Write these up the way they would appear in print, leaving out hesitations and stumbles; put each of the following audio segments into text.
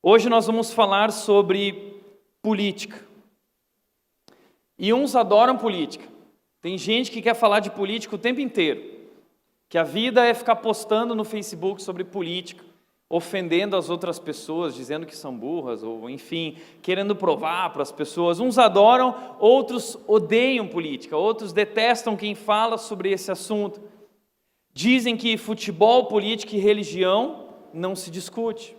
Hoje nós vamos falar sobre política. E uns adoram política. Tem gente que quer falar de política o tempo inteiro. Que a vida é ficar postando no Facebook sobre política, ofendendo as outras pessoas, dizendo que são burras, ou enfim, querendo provar para as pessoas. Uns adoram, outros odeiam política, outros detestam quem fala sobre esse assunto. Dizem que futebol, política e religião não se discute.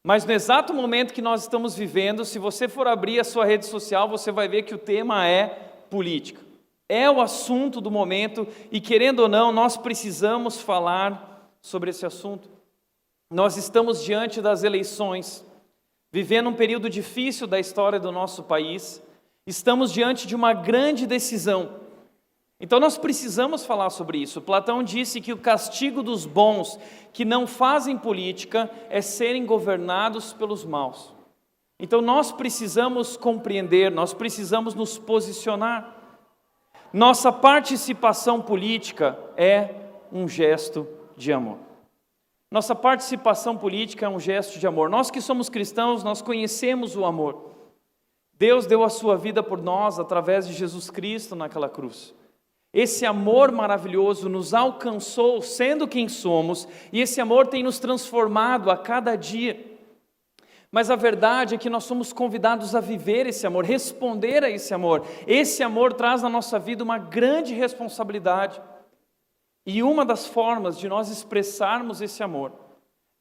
Mas no exato momento que nós estamos vivendo, se você for abrir a sua rede social, você vai ver que o tema é política. É o assunto do momento e, querendo ou não, nós precisamos falar sobre esse assunto. Nós estamos diante das eleições, vivendo um período difícil da história do nosso país. Estamos diante de uma grande decisão. Então nós precisamos falar sobre isso. Platão disse que o castigo dos bons que não fazem política é serem governados pelos maus. Então nós precisamos compreender, nós precisamos nos posicionar. Nossa participação política é um gesto de amor. Nossa participação política é um gesto de amor. Nós que somos cristãos, nós conhecemos o amor. Deus deu a sua vida por nós através de Jesus Cristo naquela cruz. Esse amor maravilhoso nos alcançou sendo quem somos, e esse amor tem nos transformado a cada dia. Mas a verdade é que nós somos convidados a viver esse amor, responder a esse amor. Esse amor traz na nossa vida uma grande responsabilidade. E uma das formas de nós expressarmos esse amor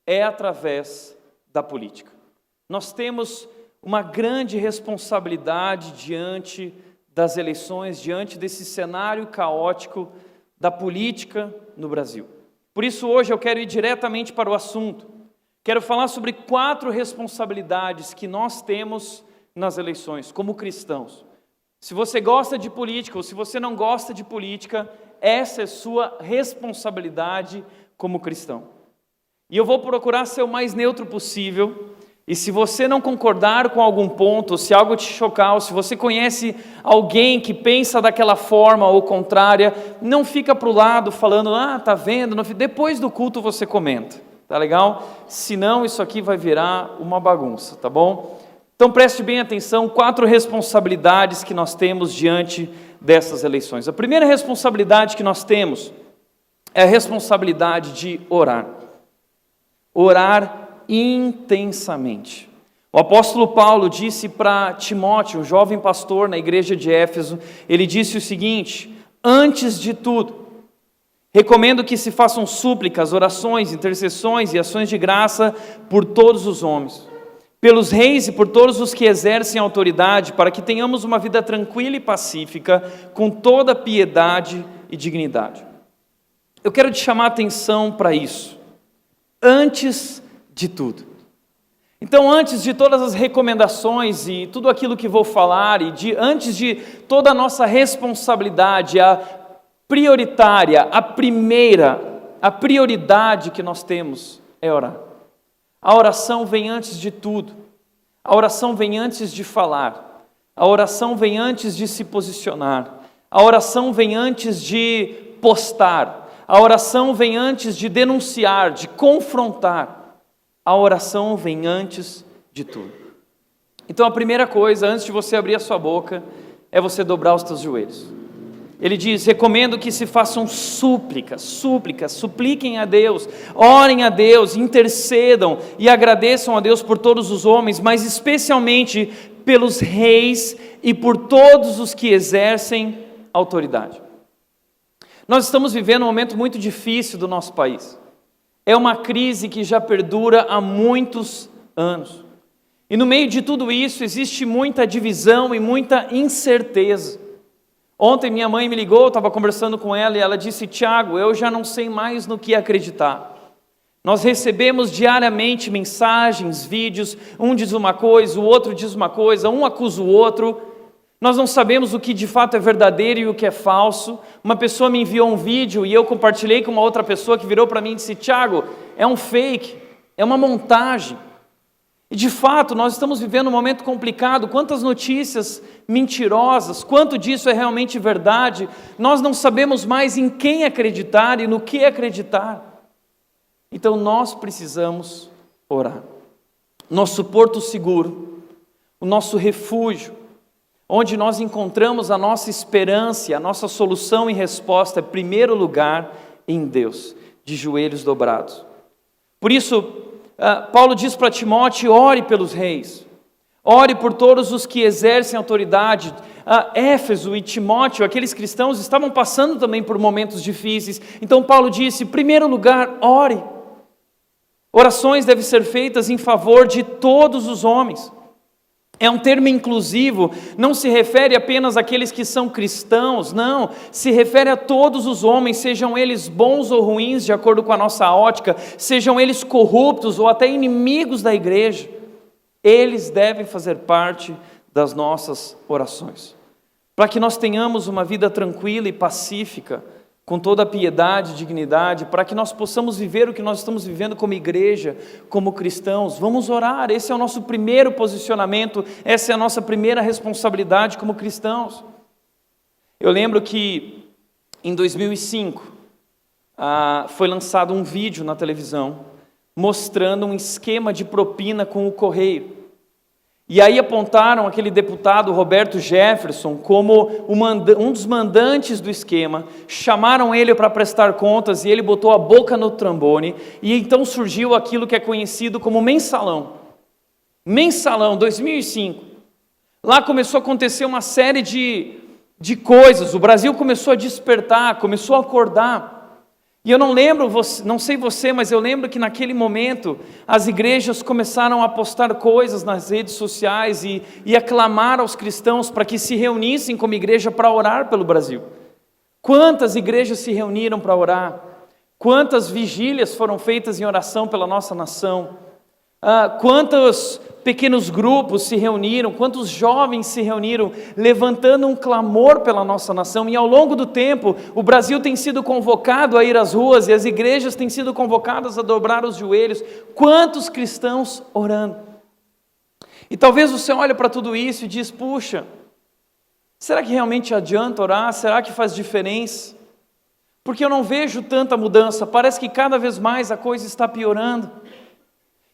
é através da política. Nós temos uma grande responsabilidade diante das eleições, diante desse cenário caótico da política no Brasil. Por isso hoje eu quero ir diretamente para o assunto. Quero falar sobre 4 responsabilidades que nós temos nas eleições, como cristãos. Se você gosta de política ou se você não gosta de política, essa é sua responsabilidade como cristão. E eu vou procurar ser o mais neutro possível. E se você não concordar com algum ponto, se algo te chocar, ou se você conhece alguém que pensa daquela forma ou contrária, não fica para o lado falando, tá vendo? Depois do culto você comenta, tá legal? Senão isso aqui vai virar uma bagunça, tá bom? Então preste bem atenção, 4 responsabilidades que nós temos diante dessas eleições. A primeira responsabilidade que nós temos é a responsabilidade de orar. Orar intensamente. O apóstolo Paulo disse para Timóteo, um jovem pastor na igreja de Éfeso, ele disse o seguinte: antes de tudo, recomendo que se façam súplicas, orações, intercessões e ações de graça por todos os homens, pelos reis e por todos os que exercem autoridade, para que tenhamos uma vida tranquila e pacífica, com toda piedade e dignidade. Eu quero te chamar a atenção para isso. Antes de tudo. Então, antes de todas as recomendações e tudo aquilo que vou falar, antes de toda a nossa responsabilidade, a prioritária, a prioridade que nós temos é orar. A oração vem antes de tudo. A oração vem antes de falar. A oração vem antes de se posicionar. A oração vem antes de postar. A oração vem antes de denunciar, de confrontar. A oração vem antes de tudo. Então a primeira coisa, antes de você abrir a sua boca, é você dobrar os teus joelhos. Ele diz, recomendo que se façam súplicas, supliquem a Deus, orem a Deus, intercedam e agradeçam a Deus por todos os homens, mas especialmente pelos reis e por todos os que exercem autoridade. Nós estamos vivendo um momento muito difícil do nosso país. É uma crise que já perdura há muitos anos. E no meio de tudo isso existe muita divisão e muita incerteza. Ontem minha mãe me ligou, eu estava conversando com ela e ela disse, Tiago, eu já não sei mais no que acreditar. Nós recebemos diariamente mensagens, vídeos, um diz uma coisa, o outro diz uma coisa, um acusa o outro. Nós não sabemos o que de fato é verdadeiro e o que é falso. Uma pessoa me enviou um vídeo e eu compartilhei com uma outra pessoa que virou para mim e disse, Tiago, é um fake, é uma montagem. E de fato, nós estamos vivendo um momento complicado, quantas notícias mentirosas, quanto disso é realmente verdade, nós não sabemos mais em quem acreditar e no que acreditar. Então nós precisamos orar. nosso porto seguro, o nosso refúgio, onde nós encontramos a nossa esperança, a nossa solução e resposta, em primeiro lugar, em Deus, de joelhos dobrados. Por isso, Paulo diz para Timóteo: ore pelos reis, ore por todos os que exercem autoridade. Éfeso e Timóteo, aqueles cristãos, estavam passando também por momentos difíceis. Então Paulo disse: em primeiro lugar, ore. Orações devem ser feitas em favor de todos os homens. É um termo inclusivo, não se refere apenas àqueles que são cristãos, não, se refere a todos os homens, sejam eles bons ou ruins, de acordo com a nossa ótica, sejam eles corruptos ou até inimigos da igreja, eles devem fazer parte das nossas orações, para que nós tenhamos uma vida tranquila e pacífica, com toda a piedade e dignidade, para que nós possamos viver o que nós estamos vivendo como igreja, como cristãos. Vamos orar, esse é o nosso primeiro posicionamento, essa é a nossa primeira responsabilidade como cristãos. Eu lembro que em 2005 foi lançado um vídeo na televisão mostrando um esquema de propina com o correio. E aí apontaram aquele deputado Roberto Jefferson como um dos mandantes do esquema, chamaram ele para prestar contas e ele botou a boca no trombone, e então surgiu aquilo que é conhecido como mensalão. Mensalão, 2005. Lá começou a acontecer uma série de coisas, o Brasil começou a despertar, começou a acordar. E eu não lembro, não sei você, mas eu lembro que naquele momento as igrejas começaram a postar coisas nas redes sociais e a clamar aos cristãos para que se reunissem como igreja para orar pelo Brasil. Quantas igrejas se reuniram para orar? Quantas vigílias foram feitas em oração pela nossa nação? Quantos pequenos grupos se reuniram, quantos jovens se reuniram, levantando um clamor pela nossa nação, e ao longo do tempo, o Brasil tem sido convocado a ir às ruas, e as igrejas têm sido convocadas a dobrar os joelhos, quantos cristãos orando. E talvez você olhe para tudo isso e diz: puxa, será que realmente adianta orar? Será que faz diferença? Porque eu não vejo tanta mudança, parece que cada vez mais a coisa está piorando.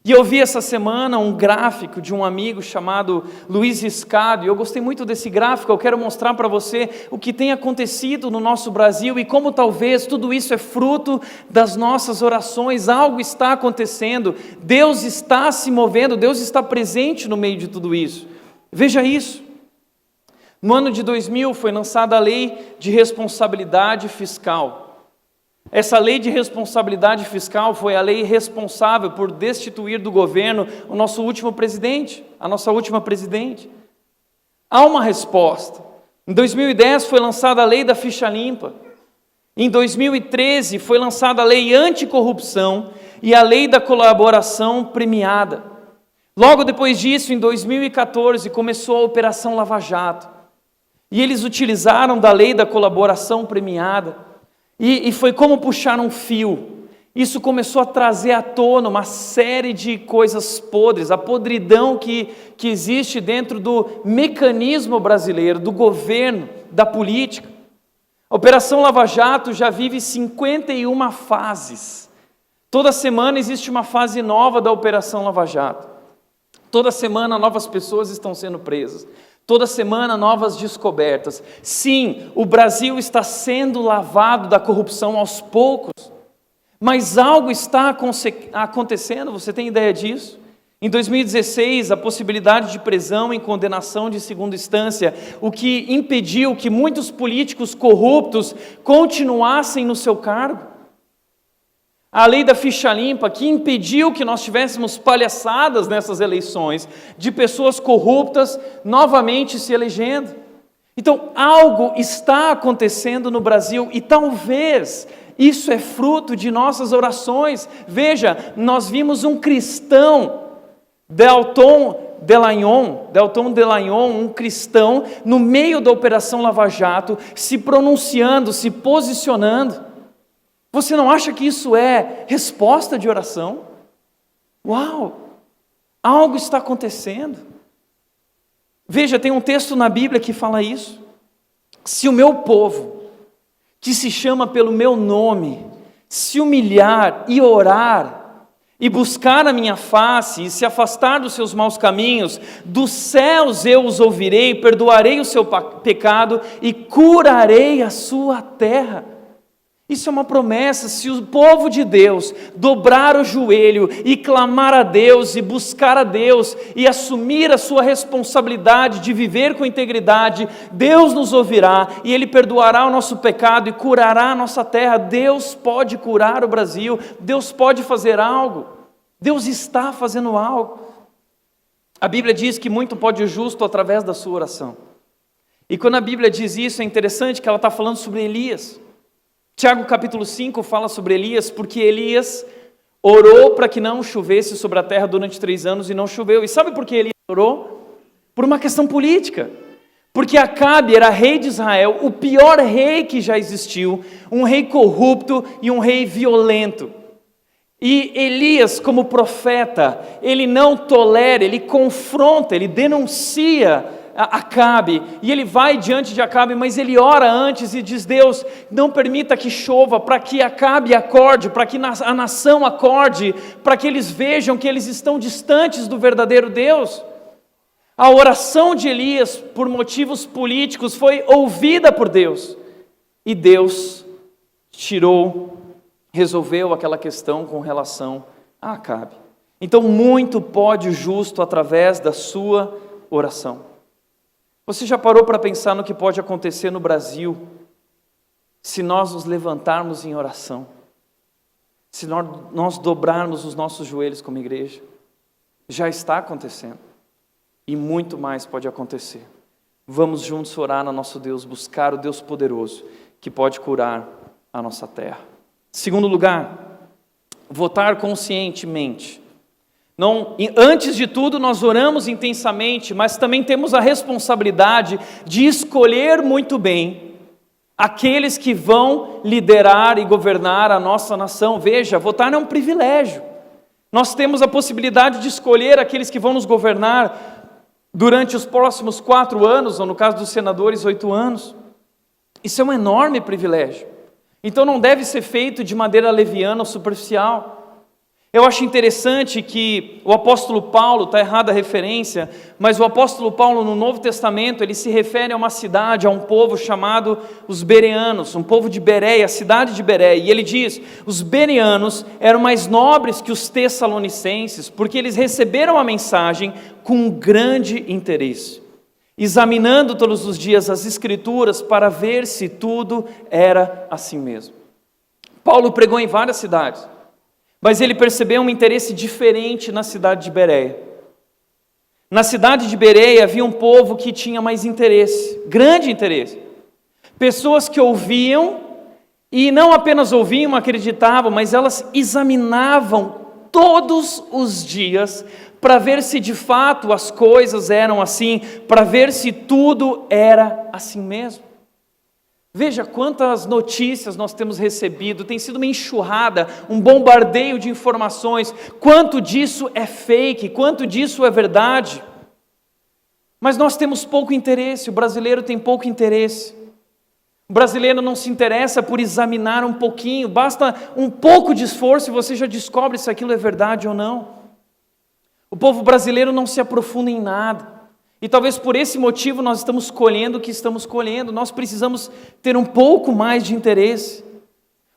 E eu vi essa semana um gráfico de um amigo chamado Luiz Riscado, e eu gostei muito desse gráfico. Eu quero mostrar para você o que tem acontecido no nosso Brasil e como talvez tudo isso é fruto das nossas orações. Algo está acontecendo, Deus está se movendo, Deus está presente no meio de tudo isso. Veja isso. No ano de 2000 foi lançada a Lei de Responsabilidade Fiscal. Essa lei de responsabilidade fiscal foi a lei responsável por destituir do governo o nosso último presidente, a nossa última presidente. Há uma resposta. Em 2010 foi lançada a lei da ficha limpa. Em 2013 foi lançada a lei anticorrupção e a lei da colaboração premiada. Logo depois disso, em 2014, começou a Operação Lava Jato. E eles utilizaram da lei da colaboração premiada. E foi como puxar um fio. Isso começou a trazer à tona uma série de coisas podres, a podridão que existe dentro do mecanismo brasileiro, do governo, da política. A Operação Lava Jato já vive 51 fases. Toda semana existe uma fase nova da Operação Lava Jato. Toda semana novas pessoas estão sendo presas. Toda semana novas descobertas. Sim, o Brasil está sendo lavado da corrupção aos poucos, mas algo está acontecendo, você tem ideia disso? Em 2016, a possibilidade de prisão em condenação de segunda instância, o que impediu que muitos políticos corruptos continuassem no seu cargo. A lei da ficha limpa, que impediu que nós tivéssemos palhaçadas nessas eleições, de pessoas corruptas novamente se elegendo. Então, algo está acontecendo no Brasil e talvez isso é fruto de nossas orações. Veja, nós vimos um cristão, Delton Dallagnol, um cristão, no meio da Operação Lava Jato, se pronunciando, se posicionando. Você não acha que isso é resposta de oração? Uau! Algo está acontecendo. Veja, tem um texto na Bíblia que fala isso. Se o meu povo, que se chama pelo meu nome, se humilhar e orar, e buscar a minha face, e se afastar dos seus maus caminhos, dos céus eu os ouvirei, perdoarei o seu pecado e curarei a sua terra. Isso é uma promessa. Se o povo de Deus dobrar o joelho e clamar a Deus, e buscar a Deus, e assumir a sua responsabilidade de viver com integridade, Deus nos ouvirá, e Ele perdoará o nosso pecado e curará a nossa terra. Deus pode curar o Brasil, Deus pode fazer algo, Deus está fazendo algo. A Bíblia diz que muito pode o justo através da sua oração. E quando a Bíblia diz isso, é interessante que ela está falando sobre Elias. Tiago capítulo 5 fala sobre Elias, porque Elias orou para que não chovesse sobre a terra durante 3 anos e não choveu. E sabe por que Elias orou? Por uma questão política. Porque Acabe era rei de Israel, o pior rei que já existiu, um rei corrupto e um rei violento. E Elias, como profeta, ele não tolera, ele confronta, ele denuncia Acabe, e ele vai diante de Acabe, mas ele ora antes e diz: Deus, não permita que chova, para que Acabe acorde, para que a nação acorde, para que eles vejam que eles estão distantes do verdadeiro Deus. A oração de Elias, por motivos políticos, foi ouvida por Deus, e Deus resolveu aquela questão com relação a Acabe. Então muito pode o justo através da sua oração. Você já parou para pensar no que pode acontecer no Brasil se nós nos levantarmos em oração? Se nós dobrarmos os nossos joelhos como igreja? Já está acontecendo. E muito mais pode acontecer. Vamos juntos orar no nosso Deus, buscar o Deus poderoso que pode curar a nossa terra. Segundo lugar, votar conscientemente. Antes de tudo, nós oramos intensamente, mas também temos a responsabilidade de escolher muito bem aqueles que vão liderar e governar a nossa nação. Veja, votar não é um privilégio. Nós temos a possibilidade de escolher aqueles que vão nos governar durante os próximos 4 anos, ou no caso dos senadores, 8 anos. Isso é um enorme privilégio. Então não deve ser feito de maneira leviana ou superficial. Eu acho interessante que o apóstolo Paulo, está errada a referência, mas o apóstolo Paulo no Novo Testamento, ele se refere a uma cidade, a um povo chamado os bereanos, um povo de Bereia, a cidade de Bereia, e ele diz: os bereanos eram mais nobres que os tessalonicenses, porque eles receberam a mensagem com grande interesse, examinando todos os dias as Escrituras para ver se tudo era assim mesmo. Paulo pregou em várias cidades, mas ele percebeu um interesse diferente na cidade de Bereia. Na cidade de Bereia havia um povo que tinha mais interesse, grande interesse. Pessoas que ouviam, e não apenas ouviam, acreditavam, mas elas examinavam todos os dias para ver se de fato as coisas eram assim, para ver se tudo era assim mesmo. Veja quantas notícias nós temos recebido, tem sido uma enxurrada, um bombardeio de informações, quanto disso é fake, quanto disso é verdade. Mas nós temos pouco interesse, o brasileiro tem pouco interesse. O brasileiro não se interessa por examinar um pouquinho, basta um pouco de esforço e você já descobre se aquilo é verdade ou não. O povo brasileiro não se aprofunda em nada. E talvez por esse motivo nós estamos colhendo o que estamos colhendo. Nós precisamos ter um pouco mais de interesse.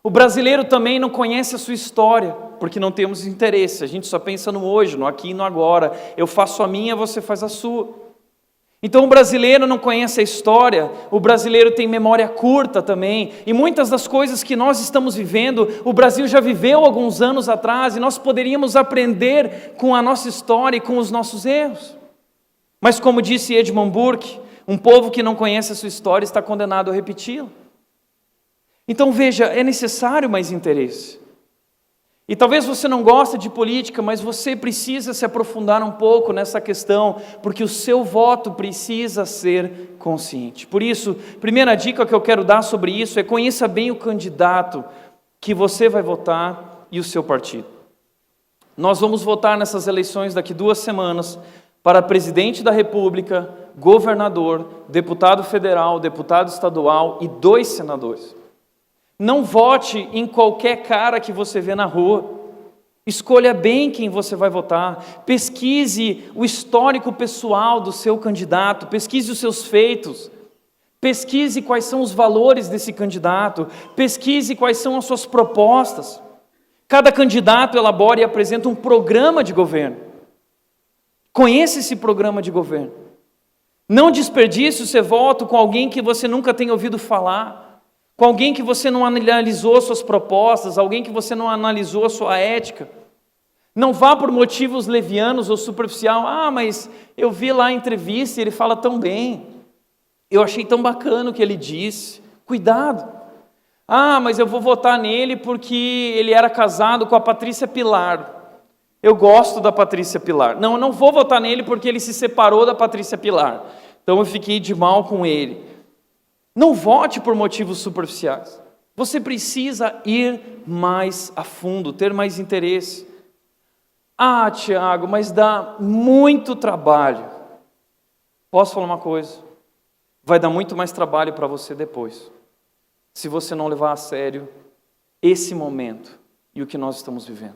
O brasileiro também não conhece a sua história, porque não temos interesse. A gente só pensa no hoje, no aqui e no agora. Eu faço a minha, você faz a sua. Então o brasileiro não conhece a história, o brasileiro tem memória curta também. E muitas das coisas que nós estamos vivendo, o Brasil já viveu alguns anos atrás, e nós poderíamos aprender com a nossa história e com os nossos erros. Mas como disse Edmund Burke, um povo que não conhece a sua história está condenado a repeti-la. Então veja, é necessário mais interesse. E talvez você não goste de política, mas você precisa se aprofundar um pouco nessa questão, porque o seu voto precisa ser consciente. Por isso, primeira dica que eu quero dar sobre isso é: conheça bem o candidato que você vai votar e o seu partido. Nós vamos votar nessas eleições daqui 2 semanas, para presidente da República, governador, deputado federal, deputado estadual e 2 senadores. Não vote em qualquer cara que você vê na rua. Escolha bem quem você vai votar. Pesquise o histórico pessoal do seu candidato. Pesquise os seus feitos. Pesquise quais são os valores desse candidato. Pesquise quais são as suas propostas. Cada candidato elabora e apresenta um programa de governo. Conheça esse programa de governo. Não desperdice o seu voto com alguém que você nunca tenha ouvido falar, com alguém que você não analisou suas propostas, alguém que você não analisou a sua ética. Não vá por motivos levianos ou superficial. Mas eu vi lá a entrevista e ele fala tão bem. Eu achei tão bacana o que ele disse. Cuidado. Mas eu vou votar nele porque ele era casado com a Patrícia Pilar. Eu gosto da Patrícia Pilar. Não, eu não vou votar nele porque ele se separou da Patrícia Pilar. Então eu fiquei de mal com ele. Não vote por motivos superficiais. Você precisa ir mais a fundo, ter mais interesse. Tiago, mas dá muito trabalho. Posso falar uma coisa? Vai dar muito mais trabalho para você depois, se você não levar a sério esse momento e o que nós estamos vivendo.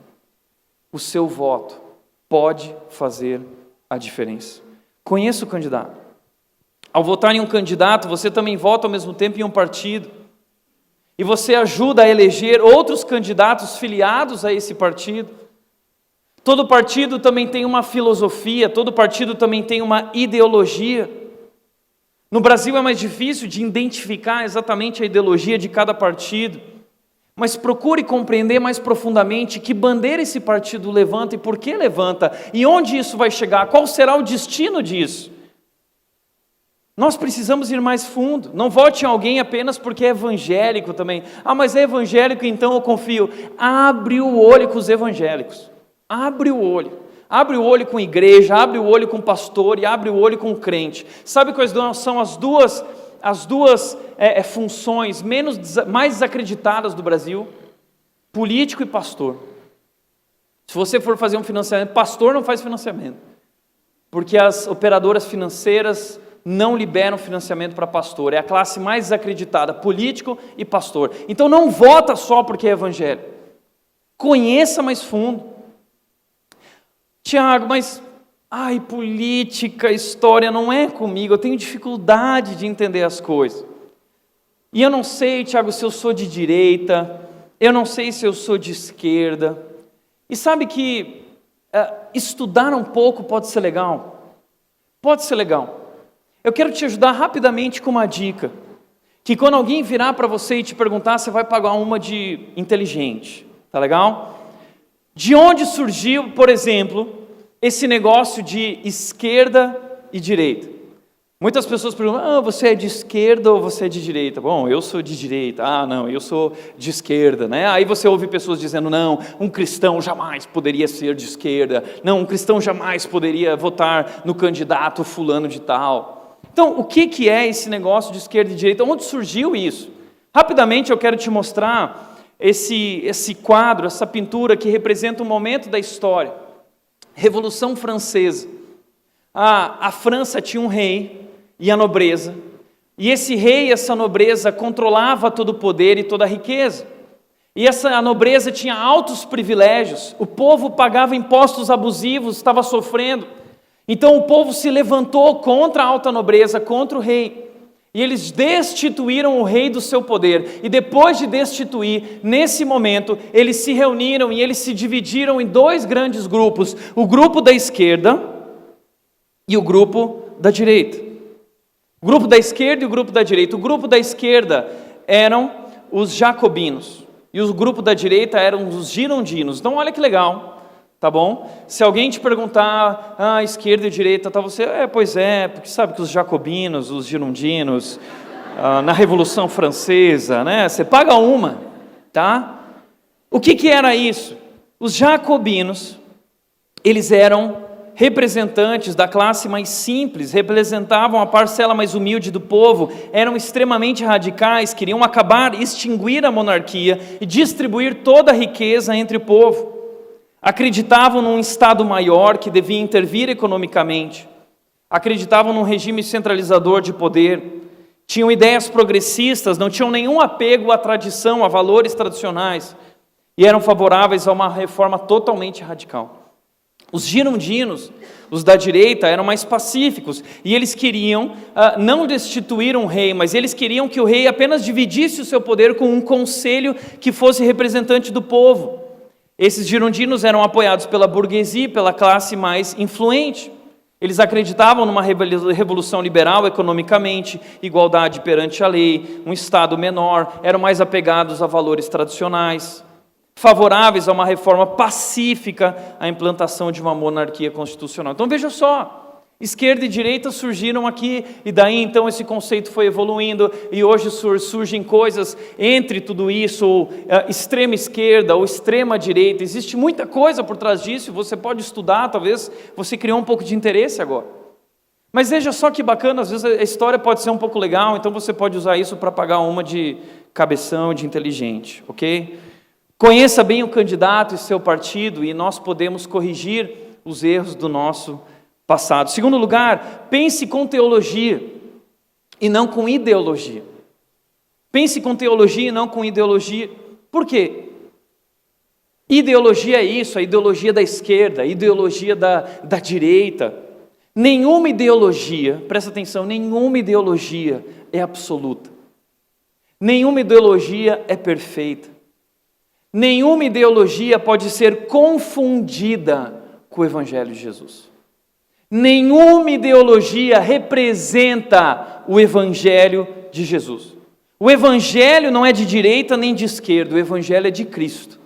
O seu voto pode fazer a diferença. Conheça o candidato. Ao votar em um candidato, você também vota ao mesmo tempo em um partido. E você ajuda a eleger outros candidatos filiados a esse partido. Todo partido também tem uma filosofia, todo partido também tem uma ideologia. No Brasil é mais difícil de identificar exatamente a ideologia de cada partido. Mas procure compreender mais profundamente que bandeira esse partido levanta e por que levanta, e onde isso vai chegar, qual será o destino disso. Nós precisamos ir mais fundo. Não vote em alguém apenas porque é evangélico também. Mas é evangélico, então eu confio. Abre o olho com os evangélicos. Abre o olho. Abre o olho com igreja, abre o olho com pastor e abre o olho com crente. Sabe quais são as duas funções mais desacreditadas do Brasil? Político e pastor. Se você for fazer um financiamento, pastor não faz financiamento, porque as operadoras financeiras não liberam financiamento para pastor. É a classe mais desacreditada, político e pastor. Então não vota só porque é evangélico. Conheça mais fundo. Tiago, mas política, história não é comigo, eu tenho dificuldade de entender as coisas. E eu não sei, Tiago, se eu sou de direita, eu não sei se eu sou de esquerda. E sabe que estudar um pouco pode ser legal? Pode ser legal. Eu quero te ajudar rapidamente com uma dica, que quando alguém virar para você e te perguntar, você vai pagar uma de inteligente, tá legal? De onde surgiu, por exemplo, esse negócio de esquerda e direita? Muitas pessoas perguntam, você é de esquerda ou você é de direita? Bom, eu sou de direita. Não, eu sou de esquerda, né? Aí você ouve pessoas dizendo, não, um cristão jamais poderia ser de esquerda. Não, um cristão jamais poderia votar no candidato fulano de tal. Então, o que é esse negócio de esquerda e direita? Onde surgiu isso? Rapidamente eu quero te mostrar esse quadro, essa pintura que representa um momento da história. Revolução Francesa. A França tinha um rei e a nobreza, e esse rei e essa nobreza controlava todo o poder e toda a riqueza, e a nobreza tinha altos privilégios, o povo pagava impostos abusivos, estava sofrendo, então o povo se levantou contra a alta nobreza, contra o rei, e eles destituíram o rei do seu poder, e depois de destituir, nesse momento, eles se reuniram e eles se dividiram em dois grandes grupos, o grupo da esquerda e o grupo da direita. O grupo da esquerda e o grupo da direita. O grupo da esquerda eram os jacobinos, e o grupo da direita eram os girondinos. Então olha que legal, tá bom? Se alguém te perguntar, esquerda e direita, tá, você, pois é, porque sabe que os jacobinos, os girondinos, na Revolução Francesa, né? Você paga uma, tá? O que era isso? Os jacobinos, eles eram representantes da classe mais simples, representavam a parcela mais humilde do povo, eram extremamente radicais, queriam extinguir a monarquia e distribuir toda a riqueza entre o povo. Acreditavam num Estado maior que devia intervir economicamente, acreditavam num regime centralizador de poder, tinham ideias progressistas, não tinham nenhum apego à tradição, a valores tradicionais. e eram favoráveis a uma reforma totalmente radical. Os girondinos, os da direita, eram mais pacíficos, e eles queriam não destituir um rei, mas eles queriam que o rei apenas dividisse o seu poder com um conselho que fosse representante do povo. Esses girondinos eram apoiados pela burguesia, pela classe mais influente. Eles acreditavam numa revolução liberal economicamente, igualdade perante a lei, um Estado menor, eram mais apegados a valores tradicionais, favoráveis a uma reforma pacífica, à implantação de uma monarquia constitucional. Então veja só, esquerda e direita surgiram aqui, e daí então esse conceito foi evoluindo, e hoje surgem coisas entre tudo isso, ou extrema esquerda ou extrema direita. Existe muita coisa por trás disso, você pode estudar, talvez você criou um pouco de interesse agora. Mas veja só que bacana, às vezes a história pode ser um pouco legal, então você pode usar isso para pagar uma de cabeção, de inteligente, ok? Conheça bem o candidato e seu partido, e nós podemos corrigir os erros do nosso passado. Segundo lugar, pense com teologia e não com ideologia. Pense com teologia e não com ideologia. Por quê? Ideologia é isso, a ideologia da esquerda, a ideologia da direita. Nenhuma ideologia, presta atenção, nenhuma ideologia é absoluta. Nenhuma ideologia é perfeita. Nenhuma ideologia pode ser confundida com o Evangelho de Jesus. Nenhuma ideologia representa o Evangelho de Jesus. O Evangelho não é de direita nem de esquerda, o Evangelho é de Cristo,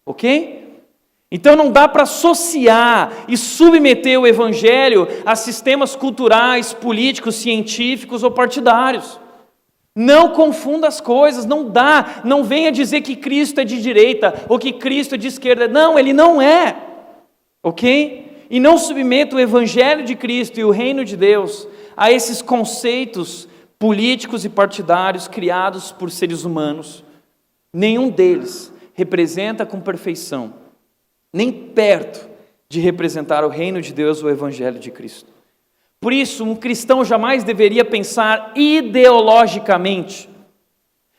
ok? Então não dá para associar e submeter o Evangelho a sistemas culturais, políticos, científicos ou partidários. Não confunda as coisas, não dá, não venha dizer que Cristo é de direita ou que Cristo é de esquerda. Não, Ele não é, ok? E não submeta o Evangelho de Cristo e o Reino de Deus a esses conceitos políticos e partidários criados por seres humanos. Nenhum deles representa com perfeição, nem perto de representar o Reino de Deus ou o Evangelho de Cristo. Por isso, um cristão jamais deveria pensar ideologicamente.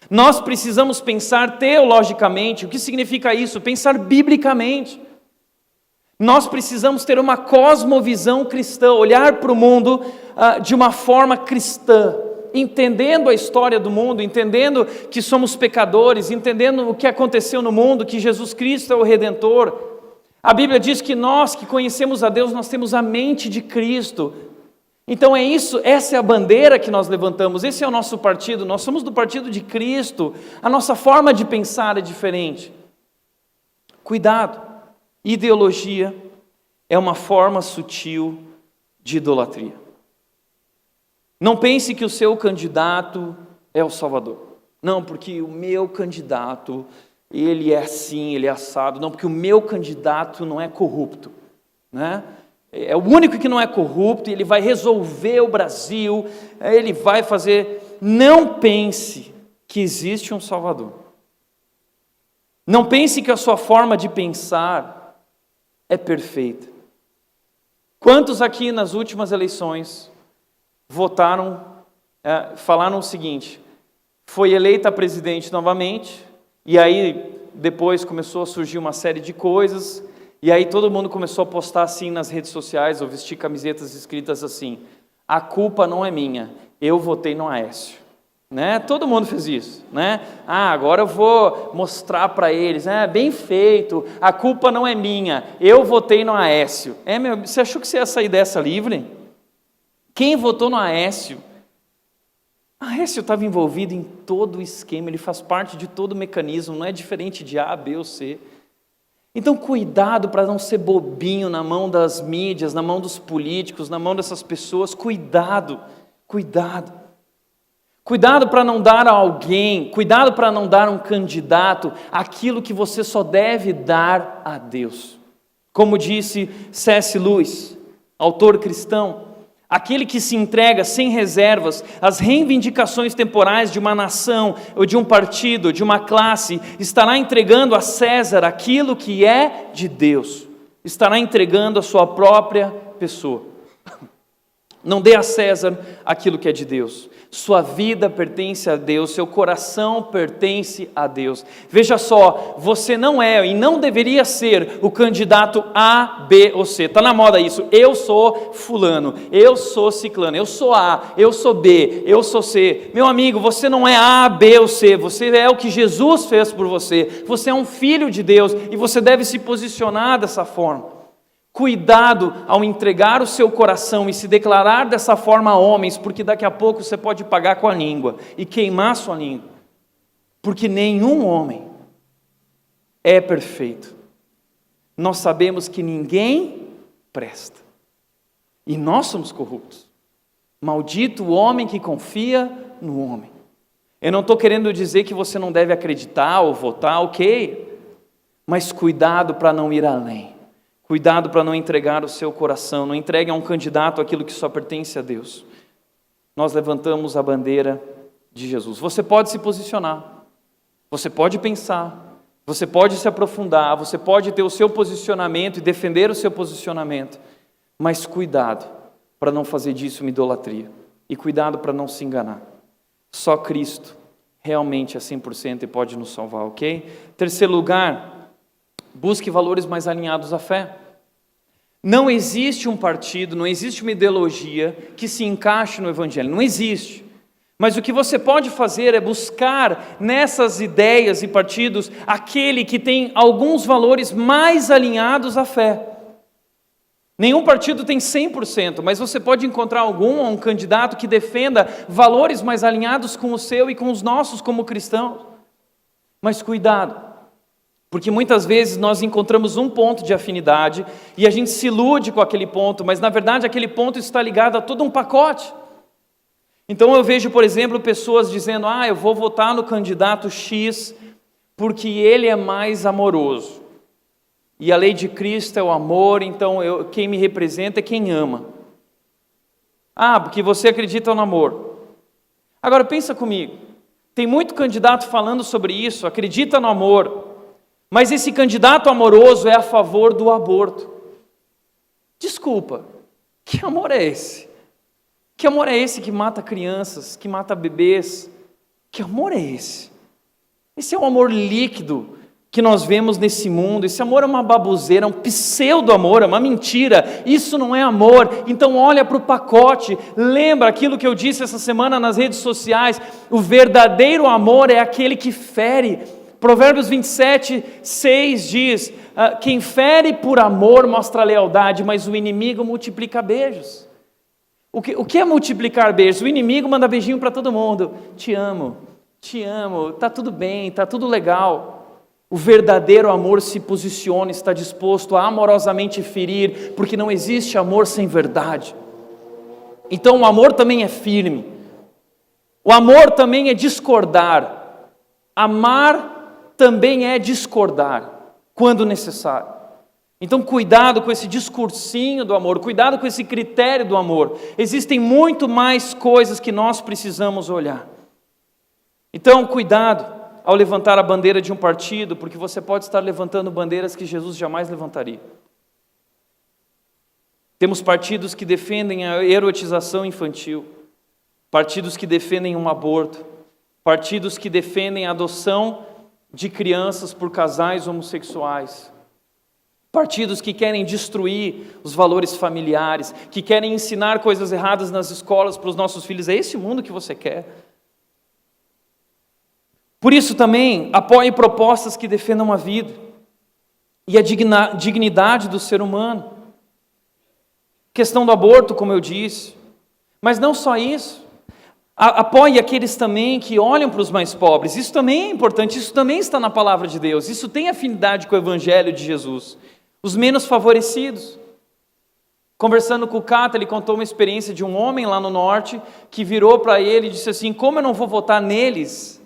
Nós precisamos pensar teologicamente. O que significa isso? Pensar biblicamente. Nós precisamos ter uma cosmovisão cristã, olhar para o mundo de uma forma cristã, entendendo a história do mundo, entendendo que somos pecadores, entendendo o que aconteceu no mundo, que Jesus Cristo é o Redentor. A Bíblia diz que nós que conhecemos a Deus, nós temos a mente de Cristo. Então é isso, essa é a bandeira que nós levantamos, esse é o nosso partido, nós somos do partido de Cristo, a nossa forma de pensar é diferente. Cuidado, ideologia é uma forma sutil de idolatria. Não pense que o seu candidato é o Salvador. Não, porque o meu candidato, ele é assim, ele é assado. Não, porque o meu candidato não é corrupto, né? É o único que não é corrupto, ele vai resolver o Brasil, ele vai fazer... Não pense que existe um Salvador. Não pense que a sua forma de pensar é perfeita. Quantos aqui nas últimas eleições votaram, falaram o seguinte: foi eleita presidente novamente, e aí depois começou a surgir uma série de coisas, e aí todo mundo começou a postar assim nas redes sociais, ou vestir camisetas escritas assim: a culpa não é minha, eu votei no Aécio. Né? Todo mundo fez isso, né? Agora eu vou mostrar para eles, bem feito, a culpa não é minha, eu votei no Aécio. Você achou que você ia sair dessa livre? Quem votou no Aécio? Aécio estava envolvido em todo o esquema, ele faz parte de todo o mecanismo, não é diferente de A, B ou C. Então cuidado para não ser bobinho na mão das mídias, na mão dos políticos, na mão dessas pessoas. Cuidado. Cuidado para não dar a alguém, cuidado para não dar a um candidato aquilo que você só deve dar a Deus. Como disse C.S. Lewis, autor cristão, aquele que se entrega sem reservas às reivindicações temporais de uma nação, ou de um partido, de uma classe, estará entregando a César aquilo que é de Deus, estará entregando a sua própria pessoa. Não dê a César aquilo que é de Deus. Sua vida pertence a Deus, seu coração pertence a Deus. Veja só, você não é e não deveria ser o candidato A, B ou C. Está na moda isso. Eu sou fulano, eu sou ciclano, eu sou A, eu sou B, eu sou C. Meu amigo, você não é A, B ou C. Você é o que Jesus fez por você. Você é um filho de Deus e você deve se posicionar dessa forma. Cuidado ao entregar o seu coração e se declarar dessa forma a homens, porque daqui a pouco você pode pagar com a língua e queimar sua língua, porque nenhum homem é perfeito. Nós sabemos que ninguém presta e nós somos corruptos. Maldito o homem que confia no homem. Eu não estou querendo dizer que você não deve acreditar ou votar, ok, mas cuidado para não ir além. Cuidado para não entregar o seu coração, não entregue a um candidato aquilo que só pertence a Deus. Nós levantamos a bandeira de Jesus. Você pode se posicionar, você pode pensar, você pode se aprofundar, você pode ter o seu posicionamento e defender o seu posicionamento, mas cuidado para não fazer disso uma idolatria e cuidado para não se enganar. Só Cristo realmente é 100% e pode nos salvar, ok? Terceiro lugar, busque valores mais alinhados à fé. Não existe um partido, não existe uma ideologia que se encaixe no Evangelho, não existe. Mas o que você pode fazer é buscar nessas ideias e partidos aquele que tem alguns valores mais alinhados à fé. Nenhum partido tem 100%, mas você pode encontrar um candidato que defenda valores mais alinhados com o seu e com os nossos como cristãos. Mas cuidado. Porque muitas vezes nós encontramos um ponto de afinidade e a gente se ilude com aquele ponto, mas na verdade aquele ponto está ligado a todo um pacote. Então eu vejo, por exemplo, pessoas dizendo, eu vou votar no candidato X porque ele é mais amoroso. E a lei de Cristo é o amor, então quem me representa é quem ama. Porque você acredita no amor. Agora pensa comigo, tem muito candidato falando sobre isso, acredita no amor, mas esse candidato amoroso é a favor do aborto. Desculpa, que amor é esse? Que amor é esse que mata crianças, que mata bebês? Que amor é esse? Esse é um amor líquido que nós vemos nesse mundo. Esse amor é uma baboseira, é um pseudo-amor, é uma mentira. Isso não é amor. Então olha para o pacote, lembra aquilo que eu disse essa semana nas redes sociais. O verdadeiro amor é aquele que fere. Provérbios 27, 6 diz, quem fere por amor mostra lealdade, mas o inimigo multiplica beijos. O que é multiplicar beijos? O inimigo manda beijinho para todo mundo. Te amo, está tudo bem, está tudo legal. O verdadeiro amor se posiciona, está disposto a amorosamente ferir, porque não existe amor sem verdade. Então o amor também é firme. O amor também é discordar. Amar também é discordar, quando necessário. Então cuidado com esse discursinho do amor, cuidado com esse critério do amor. Existem muito mais coisas que nós precisamos olhar. Então cuidado ao levantar a bandeira de um partido, porque você pode estar levantando bandeiras que Jesus jamais levantaria. Temos partidos que defendem a erotização infantil, partidos que defendem um aborto, partidos que defendem a adoção de crianças por casais homossexuais, partidos que querem destruir os valores familiares, que querem ensinar coisas erradas nas escolas para os nossos filhos. É esse o mundo que você quer? Por isso também apoie propostas que defendam a vida e a dignidade do ser humano. Questão do aborto, como eu disse, mas não só isso. Apoie aqueles também que olham para os mais pobres. Isso também é importante, isso também está na palavra de Deus. Isso tem afinidade com o Evangelho de Jesus. Os menos favorecidos. Conversando com o Cata, ele contou uma experiência de um homem lá no norte que virou para ele e disse assim, como eu não vou votar neles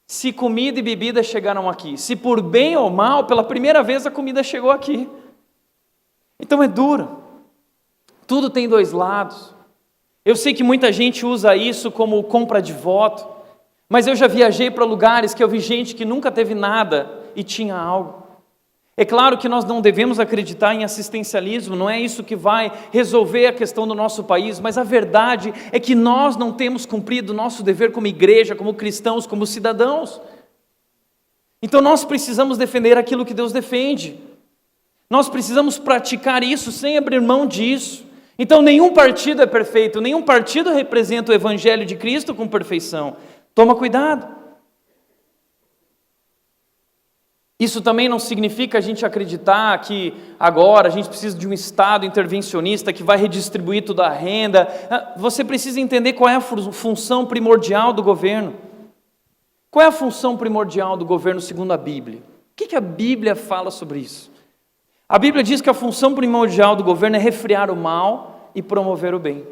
se comida e bebida chegaram aqui? Se por bem ou mal, pela primeira vez a comida chegou aqui. Então é duro. Tudo tem dois lados. Eu sei que muita gente usa isso como compra de voto, mas eu já viajei para lugares que eu vi gente que nunca teve nada e tinha algo. É claro que nós não devemos acreditar em assistencialismo, não é isso que vai resolver a questão do nosso país, mas a verdade é que nós não temos cumprido o nosso dever como igreja, como cristãos, como cidadãos. Então nós precisamos defender aquilo que Deus defende. Nós precisamos praticar isso sem abrir mão disso. Então nenhum partido é perfeito, nenhum partido representa o Evangelho de Cristo com perfeição. Toma cuidado. Isso também não significa a gente acreditar que agora a gente precisa de um Estado intervencionista que vai redistribuir toda a renda. Você precisa entender qual é a função primordial do governo. Qual é a função primordial do governo segundo a Bíblia? O que a Bíblia fala sobre isso? A Bíblia diz que a função primordial do governo é refrear o mal e promover o bem.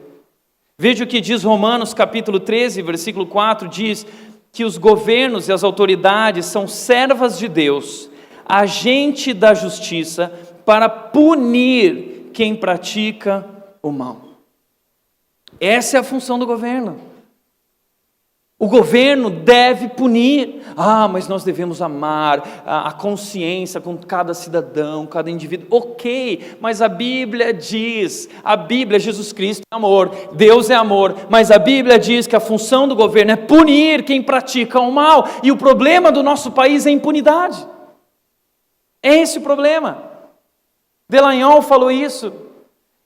Veja o que diz Romanos capítulo 13, versículo 4, diz que os governos e as autoridades são servas de Deus, agente da justiça, para punir quem pratica o mal. Essa é a função do governo. O governo deve punir. Mas nós devemos amar a consciência com cada cidadão, cada indivíduo. Ok, mas a Bíblia diz, Jesus Cristo é amor, Deus é amor, mas a Bíblia diz que a função do governo é punir quem pratica o mal, e o problema do nosso país é a impunidade. É esse o problema. Dallagnol falou isso.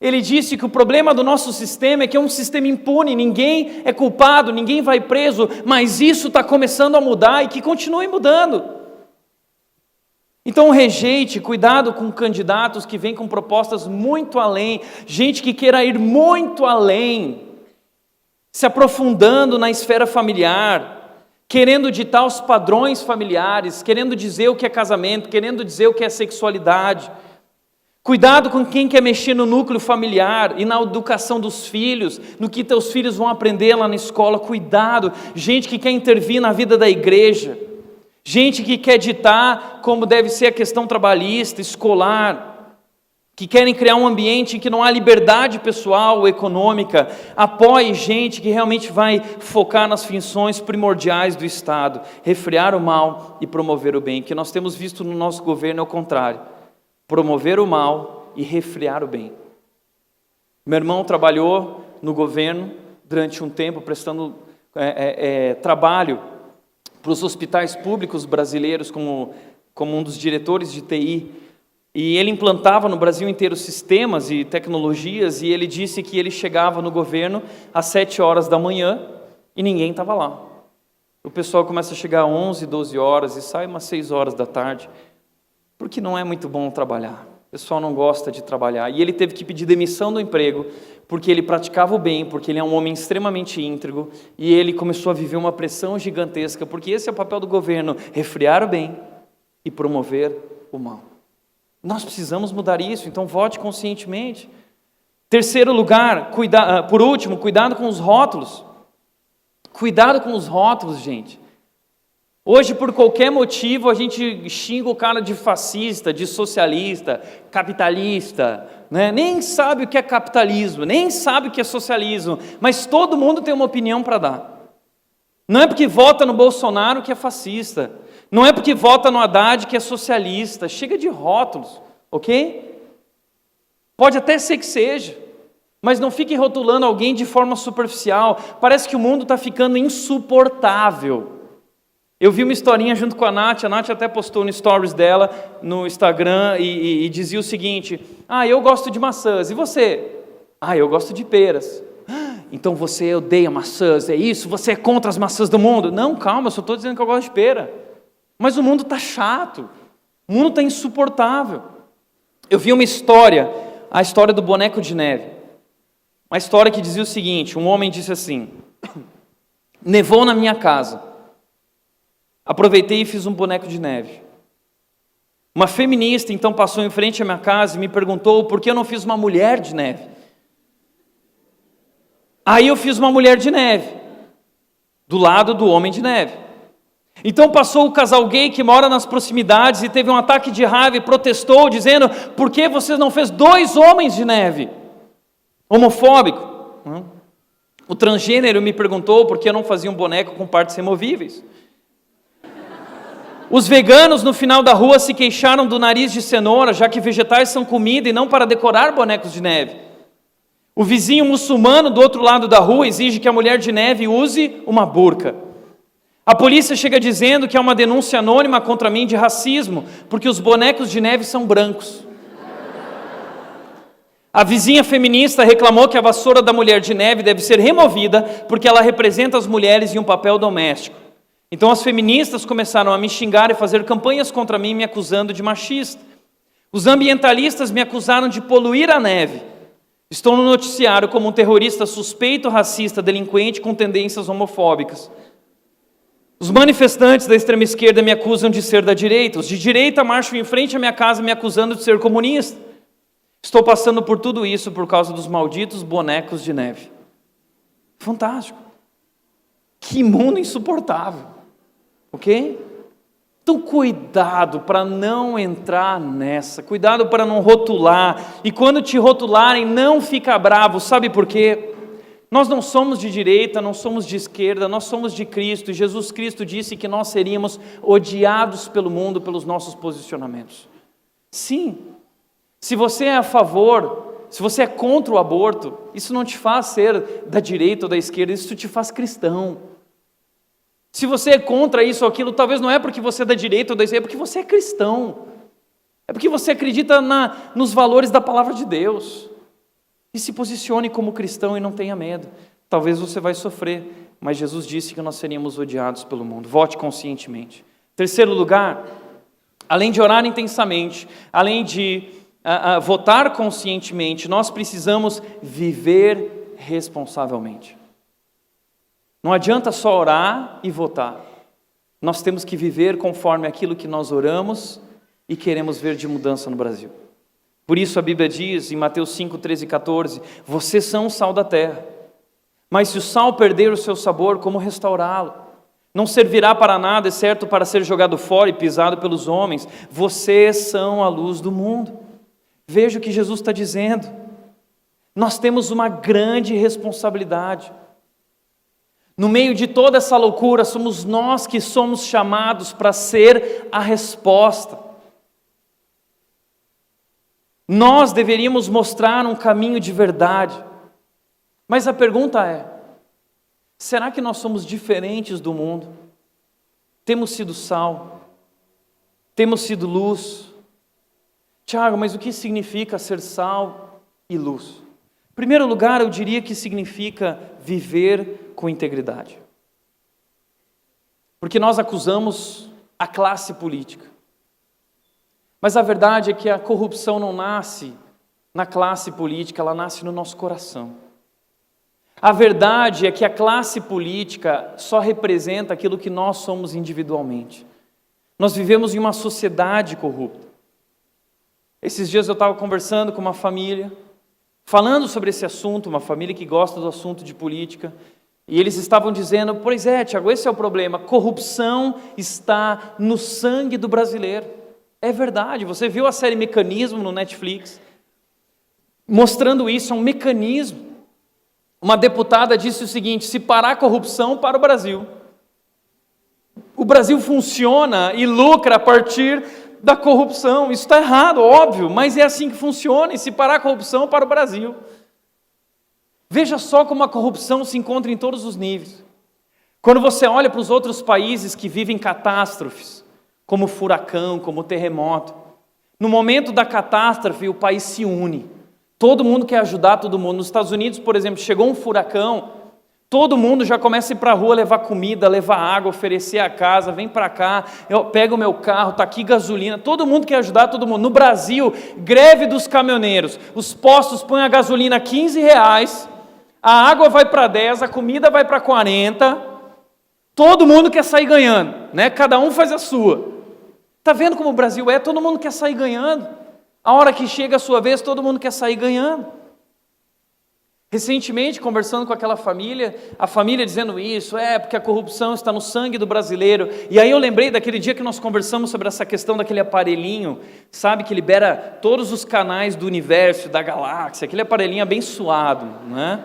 Ele disse que o problema do nosso sistema é que é um sistema impune, ninguém é culpado, ninguém vai preso, mas isso está começando a mudar e que continue mudando. Então rejeite, cuidado com candidatos que vêm com propostas muito além, gente que queira ir muito além, se aprofundando na esfera familiar, querendo ditar os padrões familiares, querendo dizer o que é casamento, querendo dizer o que é sexualidade. Cuidado com quem quer mexer no núcleo familiar e na educação dos filhos, no que teus filhos vão aprender lá na escola. Cuidado, gente que quer intervir na vida da igreja, gente que quer ditar como deve ser a questão trabalhista, escolar, que querem criar um ambiente em que não há liberdade pessoal ou econômica. Apoie gente que realmente vai focar nas funções primordiais do Estado, refrear o mal e promover o bem. O que nós temos visto no nosso governo é o contrário. Promover o mal e refrear o bem. Meu irmão trabalhou no governo durante um tempo, prestando trabalho para os hospitais públicos brasileiros como um dos diretores de TI. E ele implantava no Brasil inteiro sistemas e tecnologias, e ele disse que ele chegava no governo às 7 horas da manhã e ninguém estava lá. O pessoal começa a chegar às 11, 12 horas e sai umas 6 horas da tarde. Porque não é muito bom trabalhar, o pessoal não gosta de trabalhar, e ele teve que pedir demissão do emprego, porque ele praticava o bem, porque ele é um homem extremamente íntegro, e ele começou a viver uma pressão gigantesca, porque esse é o papel do governo, refrear o bem e promover o mal. Nós precisamos mudar isso, então vote conscientemente. Terceiro lugar, por último, cuidado com os rótulos. Cuidado com os rótulos, gente. Hoje, por qualquer motivo, a gente xinga o cara de fascista, de socialista, capitalista, né? Nem sabe o que é capitalismo, nem sabe o que é socialismo, mas todo mundo tem uma opinião para dar. Não é porque vota no Bolsonaro que é fascista, não é porque vota no Haddad que é socialista. Chega de rótulos, ok? Pode até ser que seja, mas não fique rotulando alguém de forma superficial. Parece que o mundo está ficando insuportável. Eu vi uma historinha junto com a Nath até postou no stories dela, no Instagram, e dizia o seguinte: eu gosto de maçãs, e você? Eu gosto de peras. Então você odeia maçãs, é isso? Você é contra as maçãs do mundo? Não, calma, eu só estou dizendo que eu gosto de pera. Mas o mundo está chato, o mundo está insuportável. Eu vi uma história, a história do boneco de neve. Uma história que dizia o seguinte: um homem disse assim: nevou na minha casa. Aproveitei e fiz um boneco de neve. Uma feminista então passou em frente à minha casa e me perguntou por que eu não fiz uma mulher de neve. Aí eu fiz uma mulher de neve, do lado do homem de neve. Então passou o casal gay que mora nas proximidades e teve um ataque de raiva e protestou, dizendo: por que você não fez 2 homens de neve? Homofóbico. O transgênero me perguntou por que eu não fazia um boneco com partes removíveis. Os veganos no final da rua se queixaram do nariz de cenoura, já que vegetais são comida e não para decorar bonecos de neve. O vizinho muçulmano do outro lado da rua exige que a mulher de neve use uma burca. A polícia chega dizendo que há uma denúncia anônima contra mim de racismo, porque os bonecos de neve são brancos. A vizinha feminista reclamou que a vassoura da mulher de neve deve ser removida porque ela representa as mulheres em um papel doméstico. Então as feministas começaram a me xingar e fazer campanhas contra mim, me acusando de machista. Os ambientalistas me acusaram de poluir a neve. Estou no noticiário como um terrorista suspeito, racista, delinquente com tendências homofóbicas. Os manifestantes da extrema esquerda me acusam de ser da direita. Os de direita marcham em frente à minha casa me acusando de ser comunista. Estou passando por tudo isso por causa dos malditos bonecos de neve. Fantástico. Que mundo insuportável. Ok? Então cuidado para não entrar nessa. Cuidado para não rotular. E quando te rotularem, não fica bravo. Sabe por quê? Nós não somos de direita, não somos de esquerda, nós somos de Cristo. E Jesus Cristo disse que nós seríamos odiados pelo mundo pelos nossos posicionamentos. Sim. Se você é a favor, se você é contra o aborto, isso não te faz ser da direita ou da esquerda, isso te faz cristão. Se você é contra isso ou aquilo, talvez não é porque você é da direita ou da esquerda, é porque você é cristão. É porque você acredita nos valores da palavra de Deus. E se posicione como cristão e não tenha medo. Talvez você vai sofrer, mas Jesus disse que nós seríamos odiados pelo mundo. Vote conscientemente. Terceiro lugar, além de orar intensamente, além de votar conscientemente, nós precisamos viver responsavelmente. Não adianta só orar e votar. Nós temos que viver conforme aquilo que nós oramos e queremos ver de mudança no Brasil. Por isso a Bíblia diz em Mateus 5, 13 e 14, vocês são o sal da terra, mas se o sal perder o seu sabor, como restaurá-lo? Não servirá para nada, exceto para ser jogado fora e pisado pelos homens. Vocês são a luz do mundo. Veja o que Jesus está dizendo. Nós temos uma grande responsabilidade. No meio de toda essa loucura, somos nós que somos chamados para ser a resposta. Nós deveríamos mostrar um caminho de verdade. Mas a pergunta é, será que nós somos diferentes do mundo? Temos sido sal? Temos sido luz? Tiago, mas o que significa ser sal e luz? Em primeiro lugar, eu diria que significa viver com integridade. Porque nós acusamos a classe política. Mas a verdade é que a corrupção não nasce na classe política, ela nasce no nosso coração. A verdade é que a classe política só representa aquilo que nós somos individualmente. Nós vivemos em uma sociedade corrupta. Esses dias eu estava conversando com uma família, falando sobre esse assunto, uma família que gosta do assunto de política, e eles estavam dizendo, pois é, Tiago, esse é o problema, corrupção está no sangue do brasileiro. É verdade, você viu a série Mecanismo no Netflix? Mostrando isso, é um mecanismo. Uma deputada disse o seguinte, se parar a corrupção, para o Brasil. O Brasil funciona e lucra a partir da corrupção. Isso está errado, óbvio, mas é assim que funciona, e se parar a corrupção, para o Brasil. Veja só como a corrupção se encontra em todos os níveis. Quando você olha para os outros países que vivem catástrofes, como furacão, como terremoto, no momento da catástrofe o país se une, todo mundo quer ajudar todo mundo. Nos Estados Unidos, por exemplo, chegou um furacão, todo mundo já começa a ir para a rua levar comida, levar água, oferecer a casa, vem para cá, eu pego o meu carro, está aqui gasolina, todo mundo quer ajudar todo mundo. No Brasil, greve dos caminhoneiros, os postos põem a gasolina a R$15, a água vai para 10, a comida vai para 40, todo mundo quer sair ganhando, né? Cada um faz a sua. Está vendo como o Brasil é? Todo mundo quer sair ganhando. A hora que chega a sua vez, todo mundo quer sair ganhando. Recentemente, conversando com aquela família, a família dizendo isso, porque a corrupção está no sangue do brasileiro. E aí eu lembrei daquele dia que nós conversamos sobre essa questão daquele aparelhinho, sabe, que libera todos os canais do universo, da galáxia, aquele aparelhinho abençoado, né?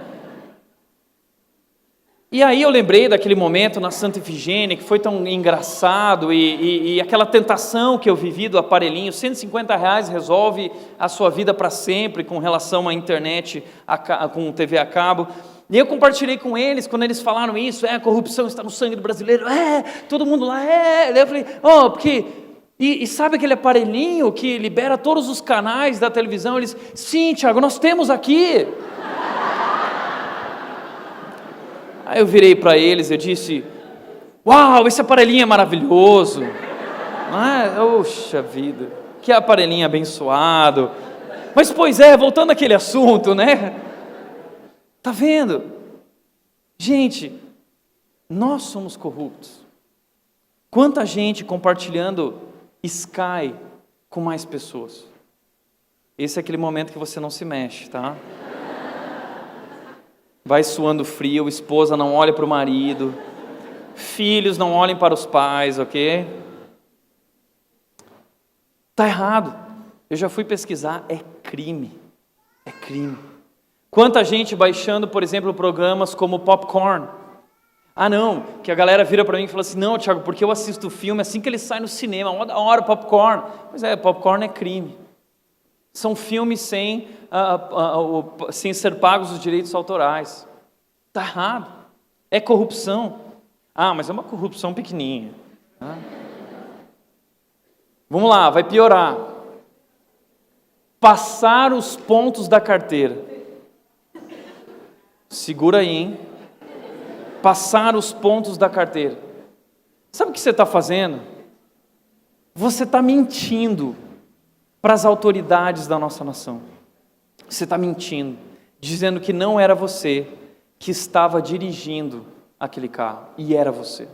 E aí eu lembrei daquele momento na Santa Efigênia, que foi tão engraçado, e aquela tentação que eu vivi do aparelhinho, R$150 resolve a sua vida para sempre com relação à internet, com TV a cabo. E eu compartilhei com eles, quando eles falaram isso, a corrupção está no sangue do brasileiro, todo mundo lá, Daí eu falei, porque... E sabe aquele aparelhinho que libera todos os canais da televisão? Eles, sim, Tiago, nós temos aqui. Aí eu virei para eles e disse, uau, esse aparelhinho é maravilhoso. Oxa vida, que aparelhinho abençoado. Mas pois voltando àquele assunto, né? Tá vendo? Gente, nós somos corruptos. Quanta gente compartilhando Sky com mais pessoas. Esse é aquele momento que você não se mexe, tá? Vai suando frio, esposa não olha para o marido, filhos não olhem para os pais, ok? Está errado. Eu já fui pesquisar, é crime. É crime. Quanta gente baixando, por exemplo, programas como Popcorn. Não, que a galera vira para mim e fala assim, não, Tiago, porque eu assisto o filme assim que ele sai no cinema, uma da hora, Popcorn. Pois Popcorn é crime. São filmes sem ser pagos os direitos autorais. Está errado. É corrupção. Mas é uma corrupção pequenininha. Vamos lá, vai piorar. Passar os pontos da carteira. Segura aí, hein? Passar os pontos da carteira. Sabe o que você está fazendo? Você está mentindo para as autoridades da nossa nação. Você está mentindo, dizendo que não era você que estava dirigindo aquele carro, e era você.